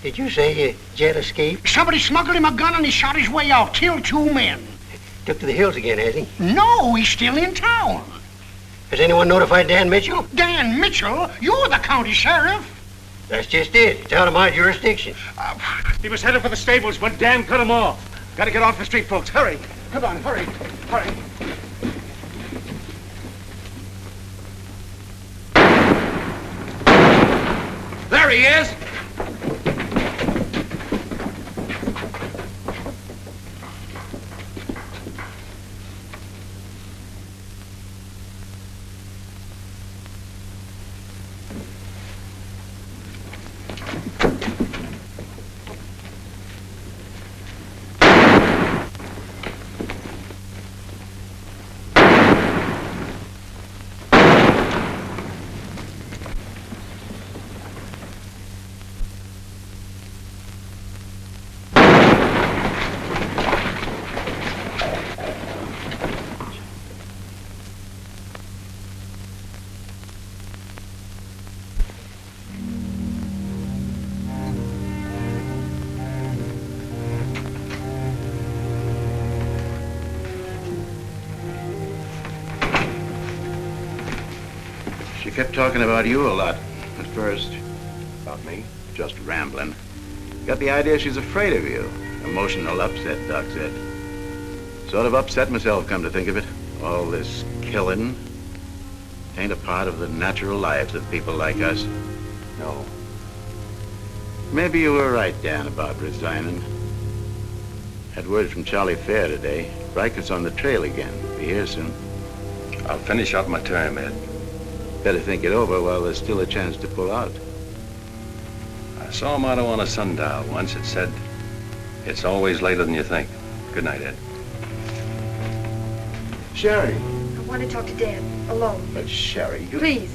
Did you say Jet escaped? Somebody smuggled him a gun and he shot his way out, killed 2 men. Took to the hills again, has he? No, he's still in town. Has anyone notified Dan Mitchell? Dan Mitchell? You're the county sheriff. That's just it. It's out of my jurisdiction. He was headed for the stables, but Dan cut him off. Gotta get off the street, folks. Hurry. Come on, hurry. Hurry. There he is. She kept talking about you a lot at first. About me? Just rambling. Got the idea she's afraid of you. Emotional upset, Doc said. Sort of upset myself, come to think of it. All this killing ain't a part of the natural lives of people like us. No. Maybe you were right, Dan, about resigning. Had word from Charlie Fair today. Riker's on the trail again. Be here soon. I'll finish out my term, Ed. Better think it over while there's still a chance to pull out. I saw a motto on a sundial once. It said, "It's always later than you think." Good night, Ed. Sherry. I want to talk to Dad, alone. But Sherry, you... Please.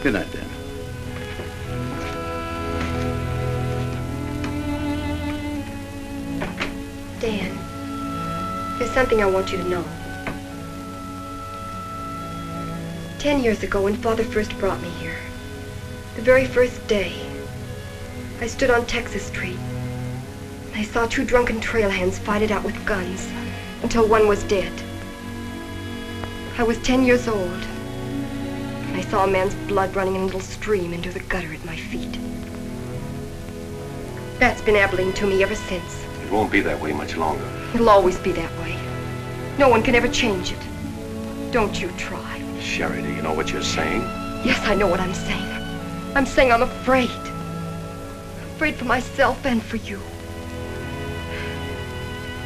Good night, Dan. Dan, there's something I want you to know. 10 years ago, when Father first brought me here, the very first day, I stood on Texas Street, and I saw 2 drunken trail hands fight it out with guns until one was dead. I was 10 years old, and I saw a man's blood running in a little stream into the gutter at my feet. That's been Abilene to me ever since. It won't be that way much longer. It'll always be that way. No one can ever change it. Don't you try. Sherry, do you know what you're saying? Yes, I know what I'm saying. I'm saying I'm afraid. I'm afraid for myself and for you.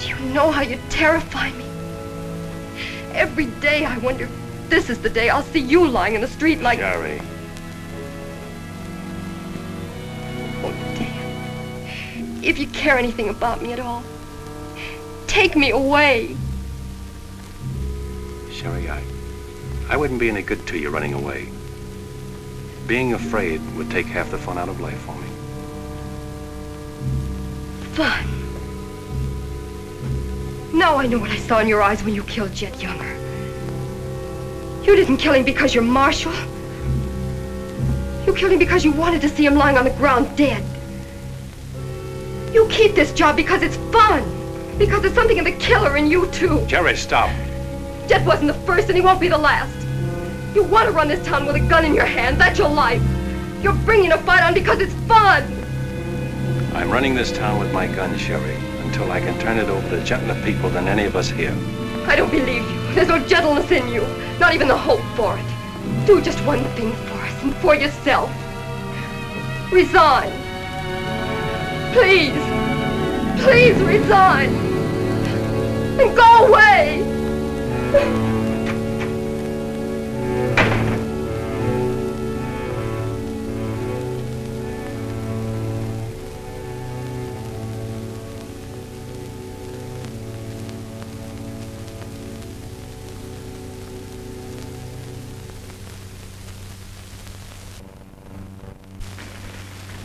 Do you know how you terrify me? Every day I wonder if this is the day I'll see you lying in the street like... Sherry. Oh, Dan. If you care anything about me at all, take me away. Sherry, I wouldn't be any good to you running away. Being afraid would take half the fun out of life for me. Fun? Now I know what I saw in your eyes when you killed Jet Younger. You didn't kill him because you're marshal. You killed him because you wanted to see him lying on the ground dead. You keep this job because it's fun. Because there's something in the killer in you, too. Jerry, stop. Jet wasn't the first, and he won't be the last. You want to run this town with a gun in your hand. That's your life. You're bringing a fight on because it's fun. I'm running this town with my gun, Sherry, until I can turn it over to gentler people than any of us here. I don't believe you. There's no gentleness in you. Not even the hope for it. Do just one thing for us and for yourself. Resign. Please. Please resign. And go away.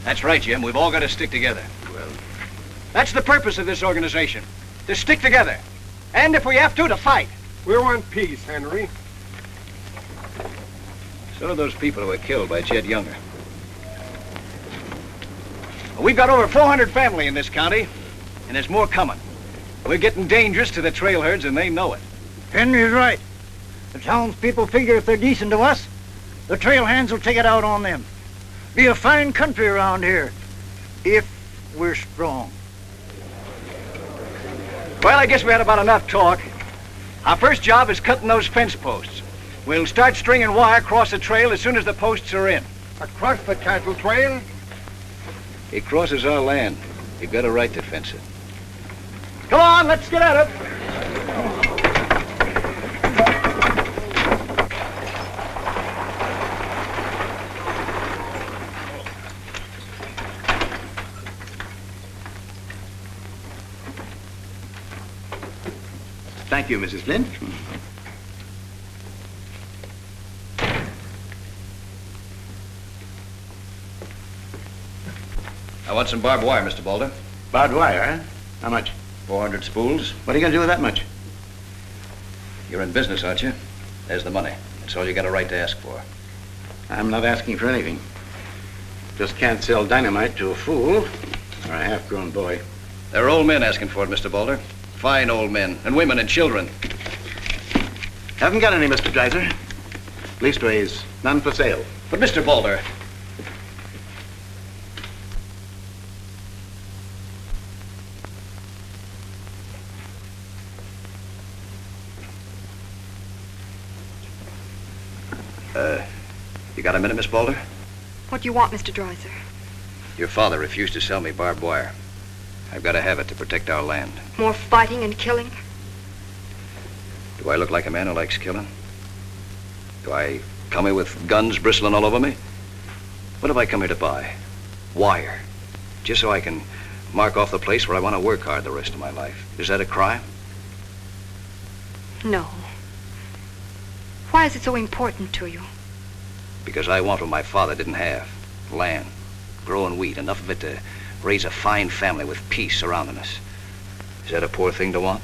That's right, Jim. We've all got to stick together. Well, that's the purpose of this organization. To stick together. And if we have to fight. We want peace, Henry. So do those people who were killed by Chet Younger. We've got over 400 family in this county, and there's more coming. We're getting dangerous to the trail herds, and they know it. Henry's right. The townspeople figure if they're decent to us, the trail hands will take it out on them. Be a fine country around here, if we're strong. Well, I guess we had about enough talk. Our first job is cutting those fence posts. We'll start stringing wire across the trail as soon as the posts are in. Across the cattle trail? It crosses our land. You've got a right to fence it. Come on, let's get at it. Thank you, Mrs. Flint. I want some barbed wire, Mr. Boulder. Barbed wire, huh? How much? 400 spools. What are you going to do with that much? You're in business, aren't you? There's the money. That's all you got a right to ask for. I'm not asking for anything. Just can't sell dynamite to a fool or a half-grown boy. There are old men asking for it, Mr. Boulder. Fine old men, and women and children. Haven't got any, Mr. Dreiser. Leastways, none for sale. But, Mr. Boulder... You got a minute, Miss Boulder? What do you want, Mr. Dreiser? Your father refused to sell me barbed wire. I've got to have it to protect our land. More fighting and killing? Do I look like a man who likes killing? Do I come here with guns bristling all over me? What have I come here to buy? Wire. Just so I can mark off the place where I want to work hard the rest of my life. Is that a crime? No. Why is it so important to you? Because I want what my father didn't have. Land. Growing wheat. Enough of it to raise a fine family with peace surrounding us. Is that a poor thing to want?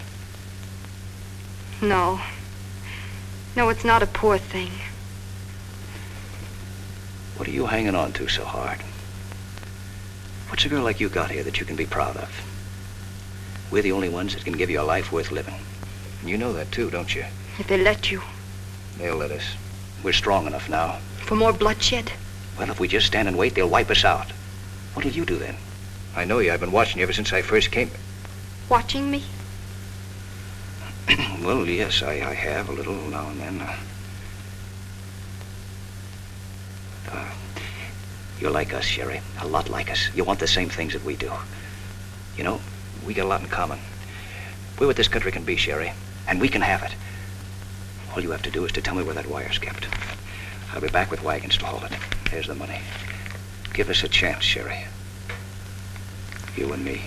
No. No, it's not a poor thing. What are you hanging on to so hard? What's a girl like you got here that you can be proud of? We're the only ones that can give you a life worth living. And you know that too, don't you? If they let you. They'll let us. We're strong enough now. For more bloodshed? Well, if we just stand and wait, they'll wipe us out. What'll you do then? I know you. I've been watching you ever since I first came. Watching me? Well, yes, I have a little now and then. You're like us, Sherry. A lot like us. You want the same things that we do. You know, we got a lot in common. We're what this country can be, Sherry, and we can have it. All you have to do is to tell me where that wire's kept. I'll be back with wagons to haul it. Here's the money. Give us a chance, Sherry. You and me.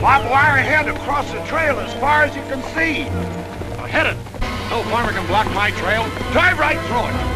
Barbed wire ahead across the trail as far as you can see. Now hit it. No farmer can block my trail. Drive right through it.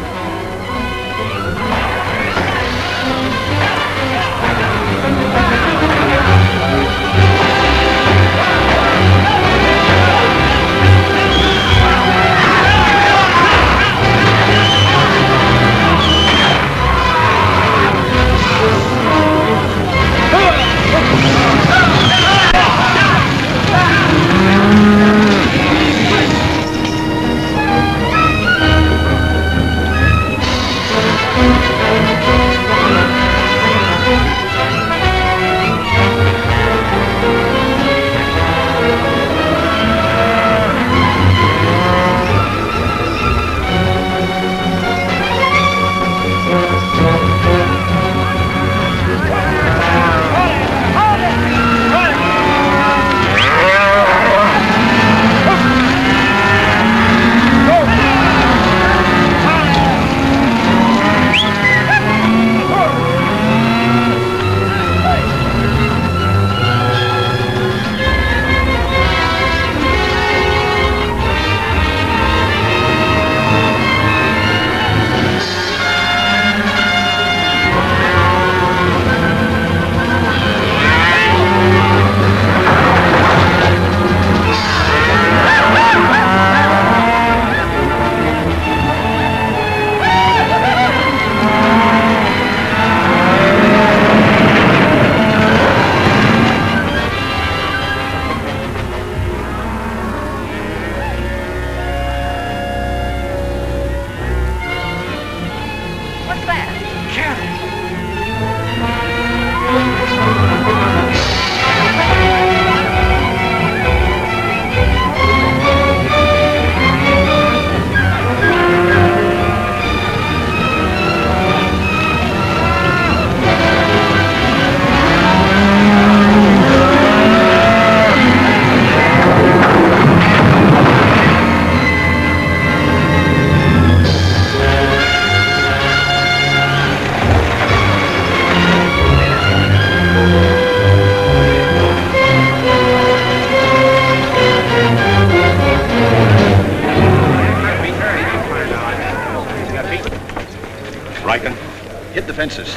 Hit the fences.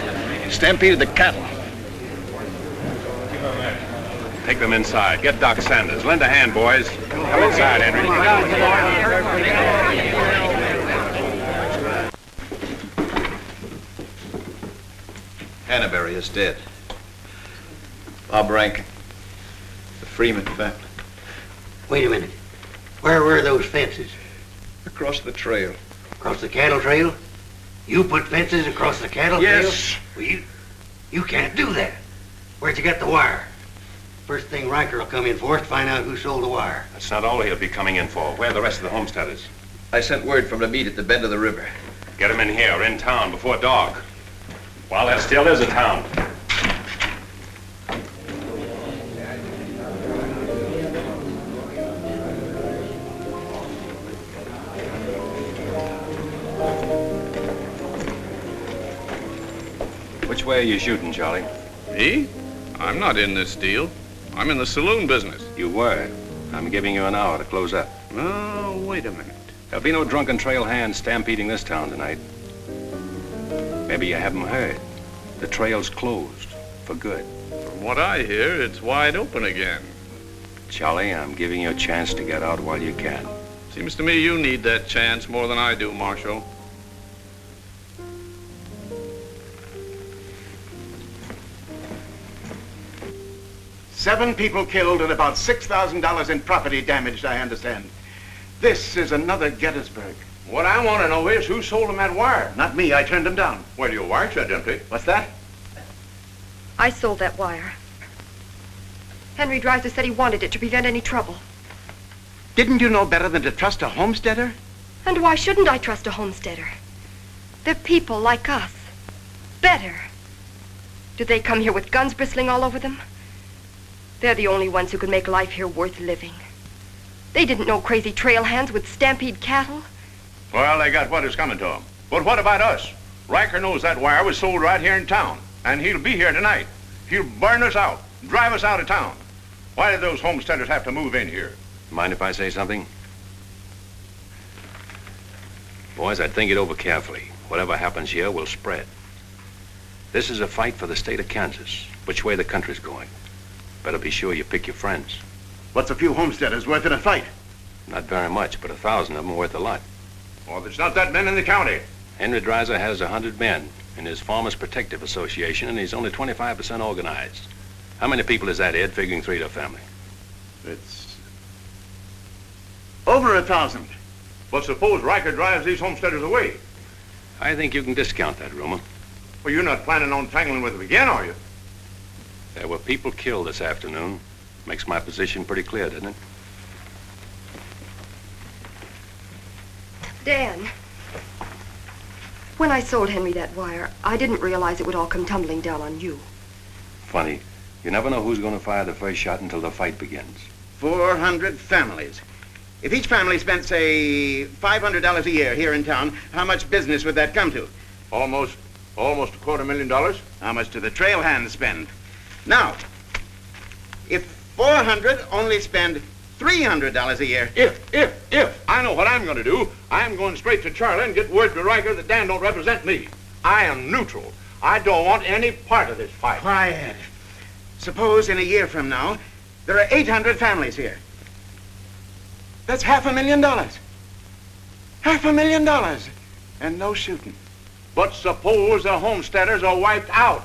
Stampeded the cattle. Take them inside. Get Doc Sanders. Lend a hand, boys. Come inside, Henry. Hannaberry is dead. Bob Rankin. The Freeman family. Wait a minute. Where were those fences? Across the trail. Across the cattle trail? You put fences across the cattle trail? Yes. Well, you can't do that. Where'd you get the wire? First thing Riker will come in for is to find out who sold the wire. That's not all he'll be coming in for. Where are the rest of the homesteaders? I sent word from the meet at the bend of the river. Get them in here, in town, before dark. While there still is a town. Which way are you shooting, Charlie? Me? I'm not in this deal. I'm in the saloon business. You were. I'm giving you an hour to close up. Oh, wait a minute. There'll be no drunken trail hands stampeding this town tonight. Maybe you haven't heard. The trail's closed for good. From what I hear, it's wide open again. Charlie, I'm giving you a chance to get out while you can. Seems to me you need that chance more than I do, Marshal. Seven people killed and about $6,000 in property damaged, I understand. This is another Gettysburg. What I want to know is who sold him that wire? Not me, I turned him down. Well, your wire said empty. What's that? I sold that wire. Henry Dreiser said he wanted it to prevent any trouble. Didn't you know better than to trust a homesteader? And why shouldn't I trust a homesteader? They're people like us. Better. Do they come here with guns bristling all over them? They're the only ones who can make life here worth living. They didn't know crazy trail hands would stampede cattle. Well, they got what is coming to them. But what about us? Riker knows that wire was sold right here in town, and he'll be here tonight. He'll burn us out, drive us out of town. Why did those homesteaders have to move in here? Mind if I say something? Boys, I'd think it over carefully. Whatever happens here will spread. This is a fight for the state of Kansas, which way the country's going. Better be sure you pick your friends. What's a few homesteaders worth in a fight? Not very much, but 1,000 of them are worth a lot. Well, there's not that many in the county. Henry Dreiser has 100 men in his Farmers Protective Association, and he's only 25% organized. How many people is that, Ed, figuring 3 to a family? It's over 1,000. But suppose Riker drives these homesteaders away. I think you can discount that rumor. Well, you're not planning on tangling with them again, are you? There were people killed this afternoon. Makes my position pretty clear, doesn't it? Dan, when I sold Henry that wire, I didn't realize it would all come tumbling down on you. Funny. You never know who's going to fire the first shot until the fight begins. 400 families. If each family spent, say, $500 a year here in town, how much business would that come to? Almost $250,000. How much do the trail hands spend? Now, if 400 only spend $300 a year. If. I know what I'm going to do. I'm going straight to Charlie and get word to Riker that Dan don't represent me. I am neutral. I don't want any part of this fight. Quiet. Suppose in a year from now, there are 800 families here. That's $500,000. $500,000. And no shooting. But suppose the homesteaders are wiped out.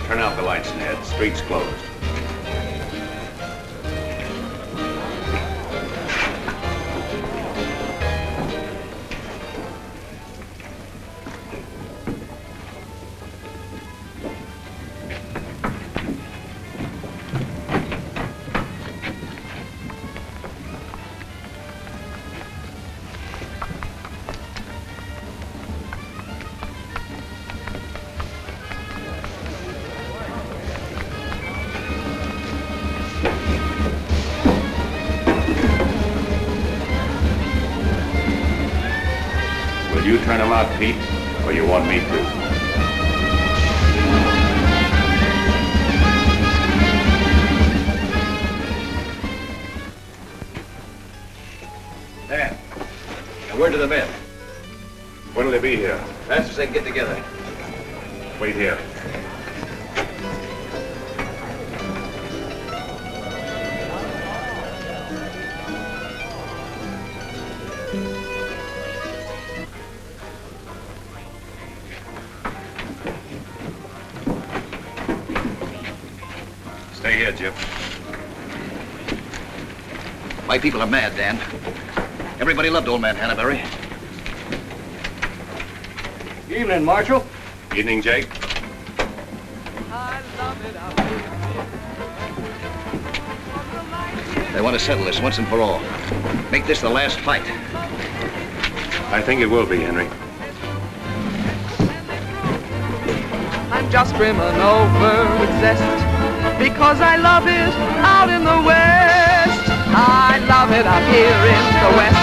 Turn out the lights, Ned. Street's closed. Will you turn them out, Pete, or you want me to? Dan, a word to the men. When'll they be here? Fast as they can get together. Wait here. Stay here, Jim. My people are mad, Dan. Everybody loved old man Hannaberry. Evening, Marshal. Evening, Jake. They want to settle this once and for all. Make this the last fight. I think it will be, Henry. I'm just brimming over with zest because I love it out in the West. I love it out here in the West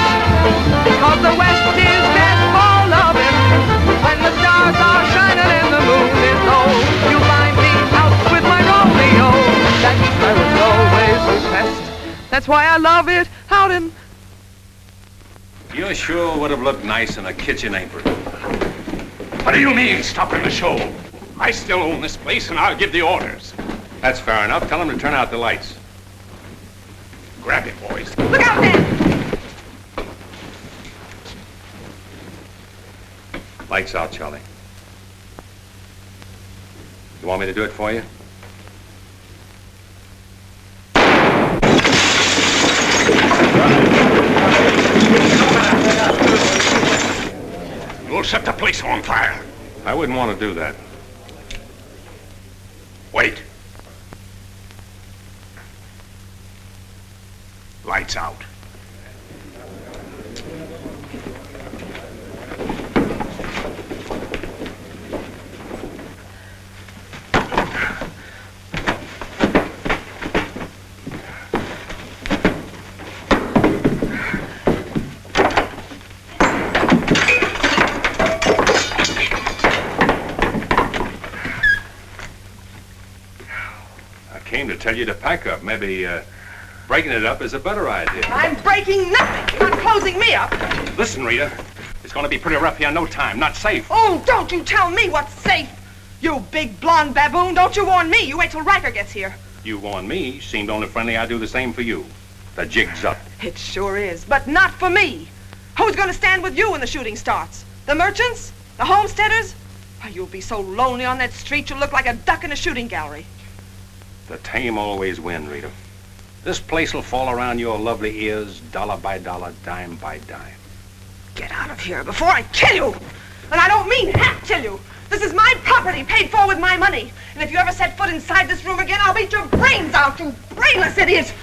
because the West is best for loving. When the stars are shining and the moon is low, you'll find me out with my Romeo. That East I was always repressed. That's why I love it out in... You sure would have looked nice in a kitchen apron. What do you mean, stopping the show? I still own this place, and I'll give the orders. That's fair enough. Tell them to turn out the lights. Grab it, boys. Look out, Dan! Lights out, Charlie. You want me to do it for you? You'll set the place on fire. I wouldn't want to do that. Wait. Lights out. I came to tell you to pack up. Maybe Breaking it up is a better idea. I'm breaking nothing. You're not closing me up. Listen, Rita, it's going to be pretty rough here in no time. Not safe. Oh, don't you tell me what's safe. You big blonde baboon, don't you warn me. You wait till Riker gets here. You warn me. Seemed only friendly. I'd do the same for you. The jig's up. It sure is, but not for me. Who's going to stand with you when the shooting starts? The merchants? The homesteaders? Oh, you'll be so lonely on that street you'll look like a duck in a shooting gallery. The tame always win, Rita. This place will fall around your lovely ears, dollar by dollar, dime by dime. Get out of here before I kill you! And I don't mean half kill you. This is my property, paid for with my money. And if you ever set foot inside this room again, I'll beat your brains out, you brainless idiot!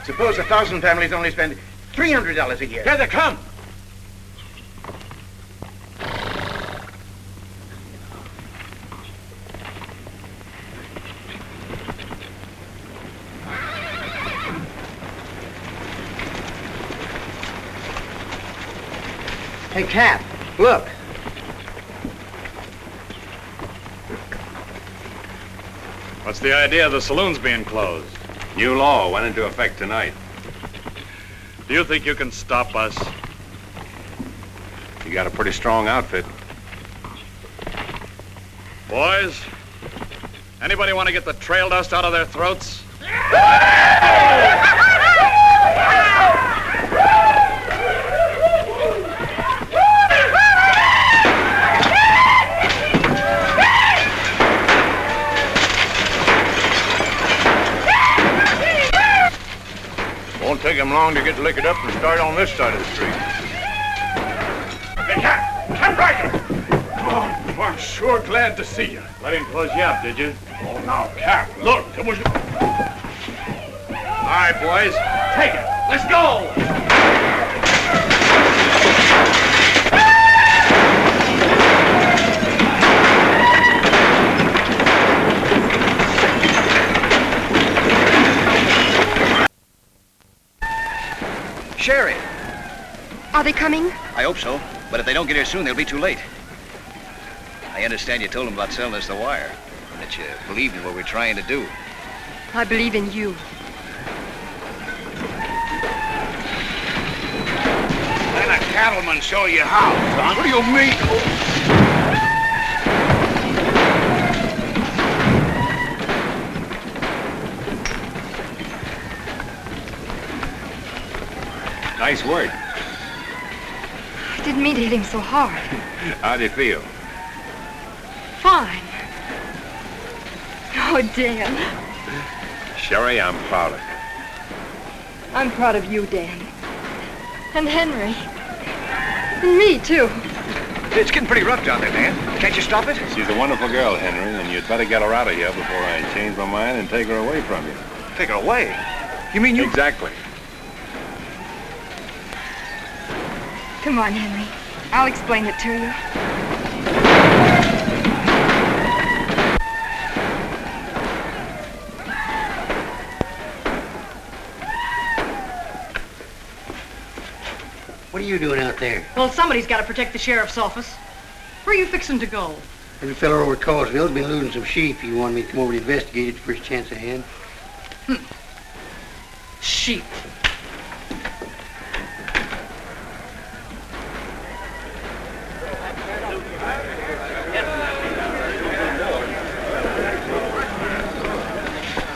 Suppose 1,000 families only spend $300 a year. Here they come. Hey, Cap, look. What's the idea of the saloons being closed? New law went into effect tonight. Do you think you can stop us? You got a pretty strong outfit. Boys, anybody want to get the trail dust out of their throats? Won't take him long to get liquored up and start on this side of the street. Hey, Cap Riker! Oh, I'm sure glad to see you. Let him close you up, did you? Oh, now, Cap, look, it was... All right, boys, take it. Let's go! Sherry. Are they coming? I hope so, but if they don't get here soon, they'll be too late. I understand you told them about selling us the wire, and that you believed in what we're trying to do. I believe in you. Let a cattleman show you how, son. What do you mean? Nice work. I didn't mean to hit him so hard. How do you feel? Fine. Oh, Dan. Sherry, I'm proud of you. I'm proud of you, Dan. And Henry. And me, too. It's getting pretty rough down there, Dan. Can't you stop it? She's a wonderful girl, Henry, and you'd better get her out of here before I change my mind and take her away from you. Take her away? You mean you... Exactly. Come on, Henry. I'll explain it to you. What are you doing out there? Well, somebody's got to protect the sheriff's office. Where are you fixing to go? There's a fellow over at Causeville's been losing some sheep. He wanted me to come over to investigate it the first chance I had. Sheep.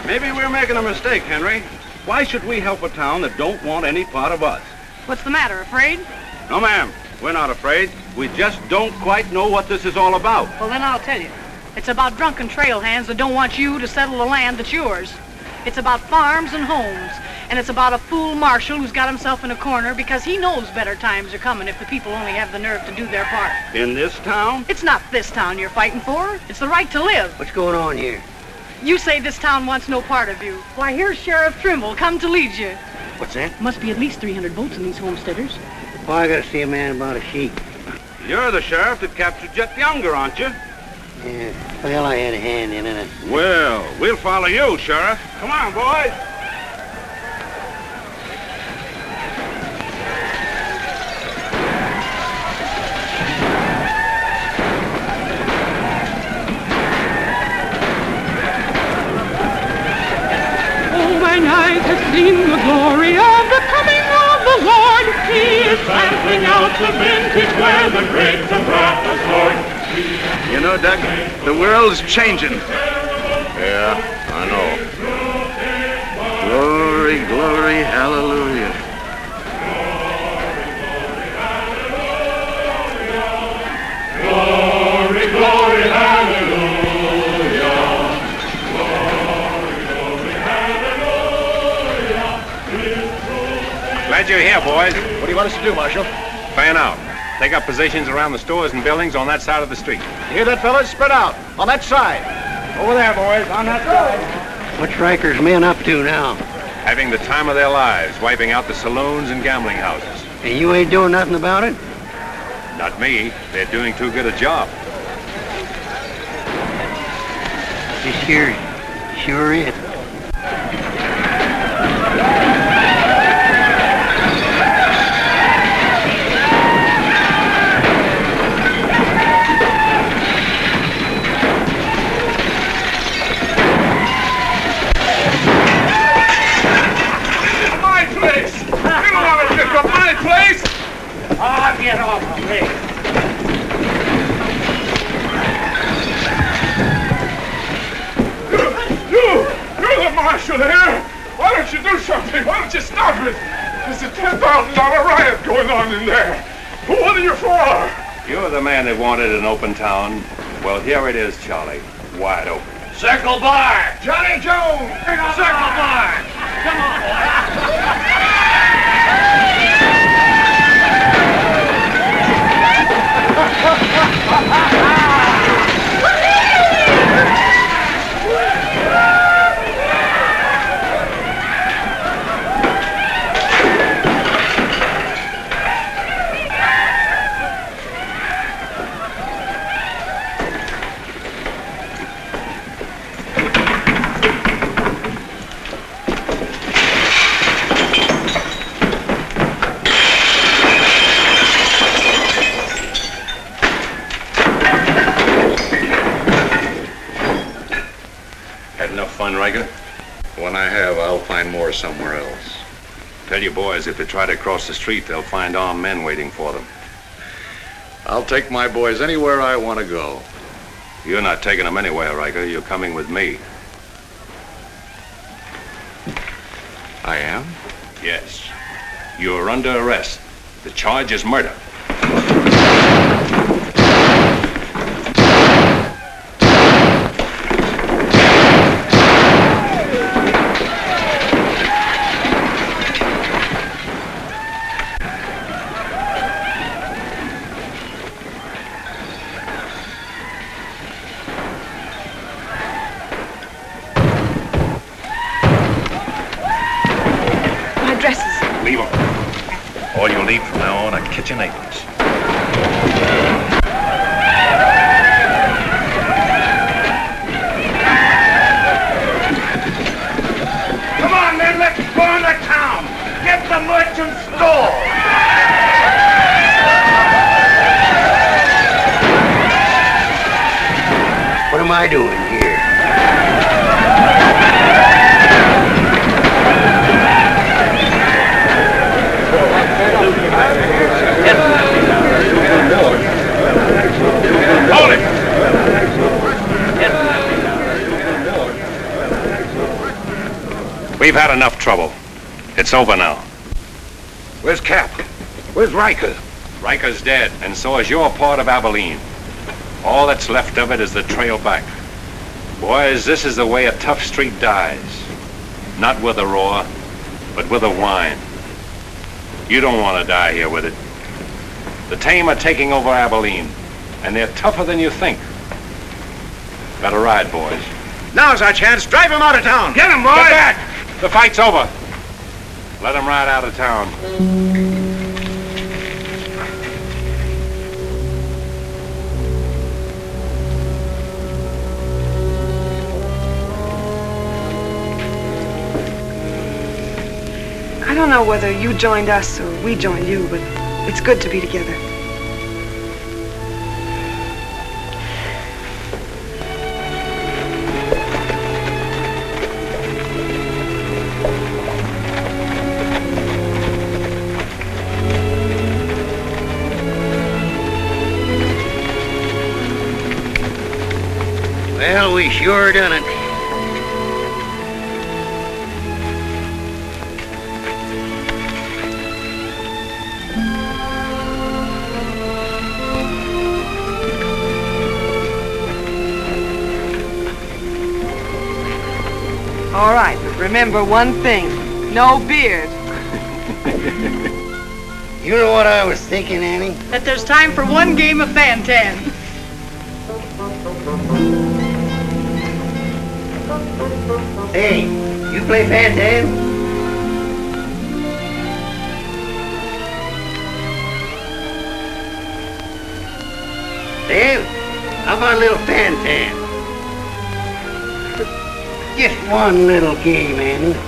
Maybe we're making a mistake, Henry. Why should we help a town that don't want any part of us? What's the matter, afraid? No, ma'am. We're not afraid. We just don't quite know what this is all about. Well, then I'll tell you. It's about drunken trail hands that don't want you to settle the land that's yours. It's about farms and homes. And it's about a fool marshal who's got himself in a corner because he knows better times are coming if the people only have the nerve to do their part. In this town? It's not this town you're fighting for. It's the right to live. What's going on here? You say this town wants no part of you. Why, here's Sheriff Trimble come to lead you. What's that? Must be at least 300 votes in these homesteaders. Well, I gotta see a man about a sheep. You're the sheriff that captured Jet Younger, aren't you? Yeah, well, I had a hand in it. Well, we'll follow you, Sheriff. Come on, boys. thine eyes have seen the glory of the coming of the Lord. He is sampling out the vintage where the grapes of wrath are stored. You know, Doug, the world's changing. Yeah, I know. Glory, glory, hallelujah. Glory, glory, hallelujah. Glad you're here, boys. What do you want us to do, Marshal? Fan out. Take up positions around the stores and buildings on that side of the street. You hear that, fellas? Spread out. On that side. Over there, boys, on that side. What's Riker's men up to now? Having the time of their lives, wiping out the saloons and gambling houses. And you ain't doing nothing about it? Not me. They're doing too good a job. This here sure is. My place! You don't want to pick up my place! Ah, get off me. You're the marshal here! Why don't you do something? Why don't you stop it? There's a $10,000 riot going on in there. What are you for? You're the man that wanted an open town. Well, here it is, Charlie. Wide open. Circle bar! Johnny Jones! Circle bar! Come on, Had enough fun, Riker? When I have, I'll find more somewhere else. Tell your boys if they try to cross the street, they'll find armed men waiting for them. I'll take my boys anywhere I want to go. You're not taking them anywhere, Riker. You're coming with me. I am? Yes. You're under arrest. The charge is murder. Leave them. All you'll need from now on are kitchen aprons. Come on, men, let's burn the town! Get the merchant store! What am I doing here? Hold it! We've had enough trouble. It's over now. Where's Cap? Where's Riker? Riker's dead, and so is your part of Abilene. All that's left of it is the trail back. Boys, this is the way a tough street dies. Not with a roar, but with a whine. You don't want to die here with it. The tame are taking over Abilene, and they're tougher than you think. Better ride, boys. Now's our chance. Drive him out of town. Get him, boys! Get back! The fight's over. Let them ride out of town. I don't know whether you joined us or we joined you, but it's good to be together. We sure done it. All right, but remember one thing. No beard. You know what I was thinking, Annie? That there's time for one game of Fan-Tan. Hey, you play Fan-Tan? Dan, how about a little Fan-Tan? Just one little game, Annie.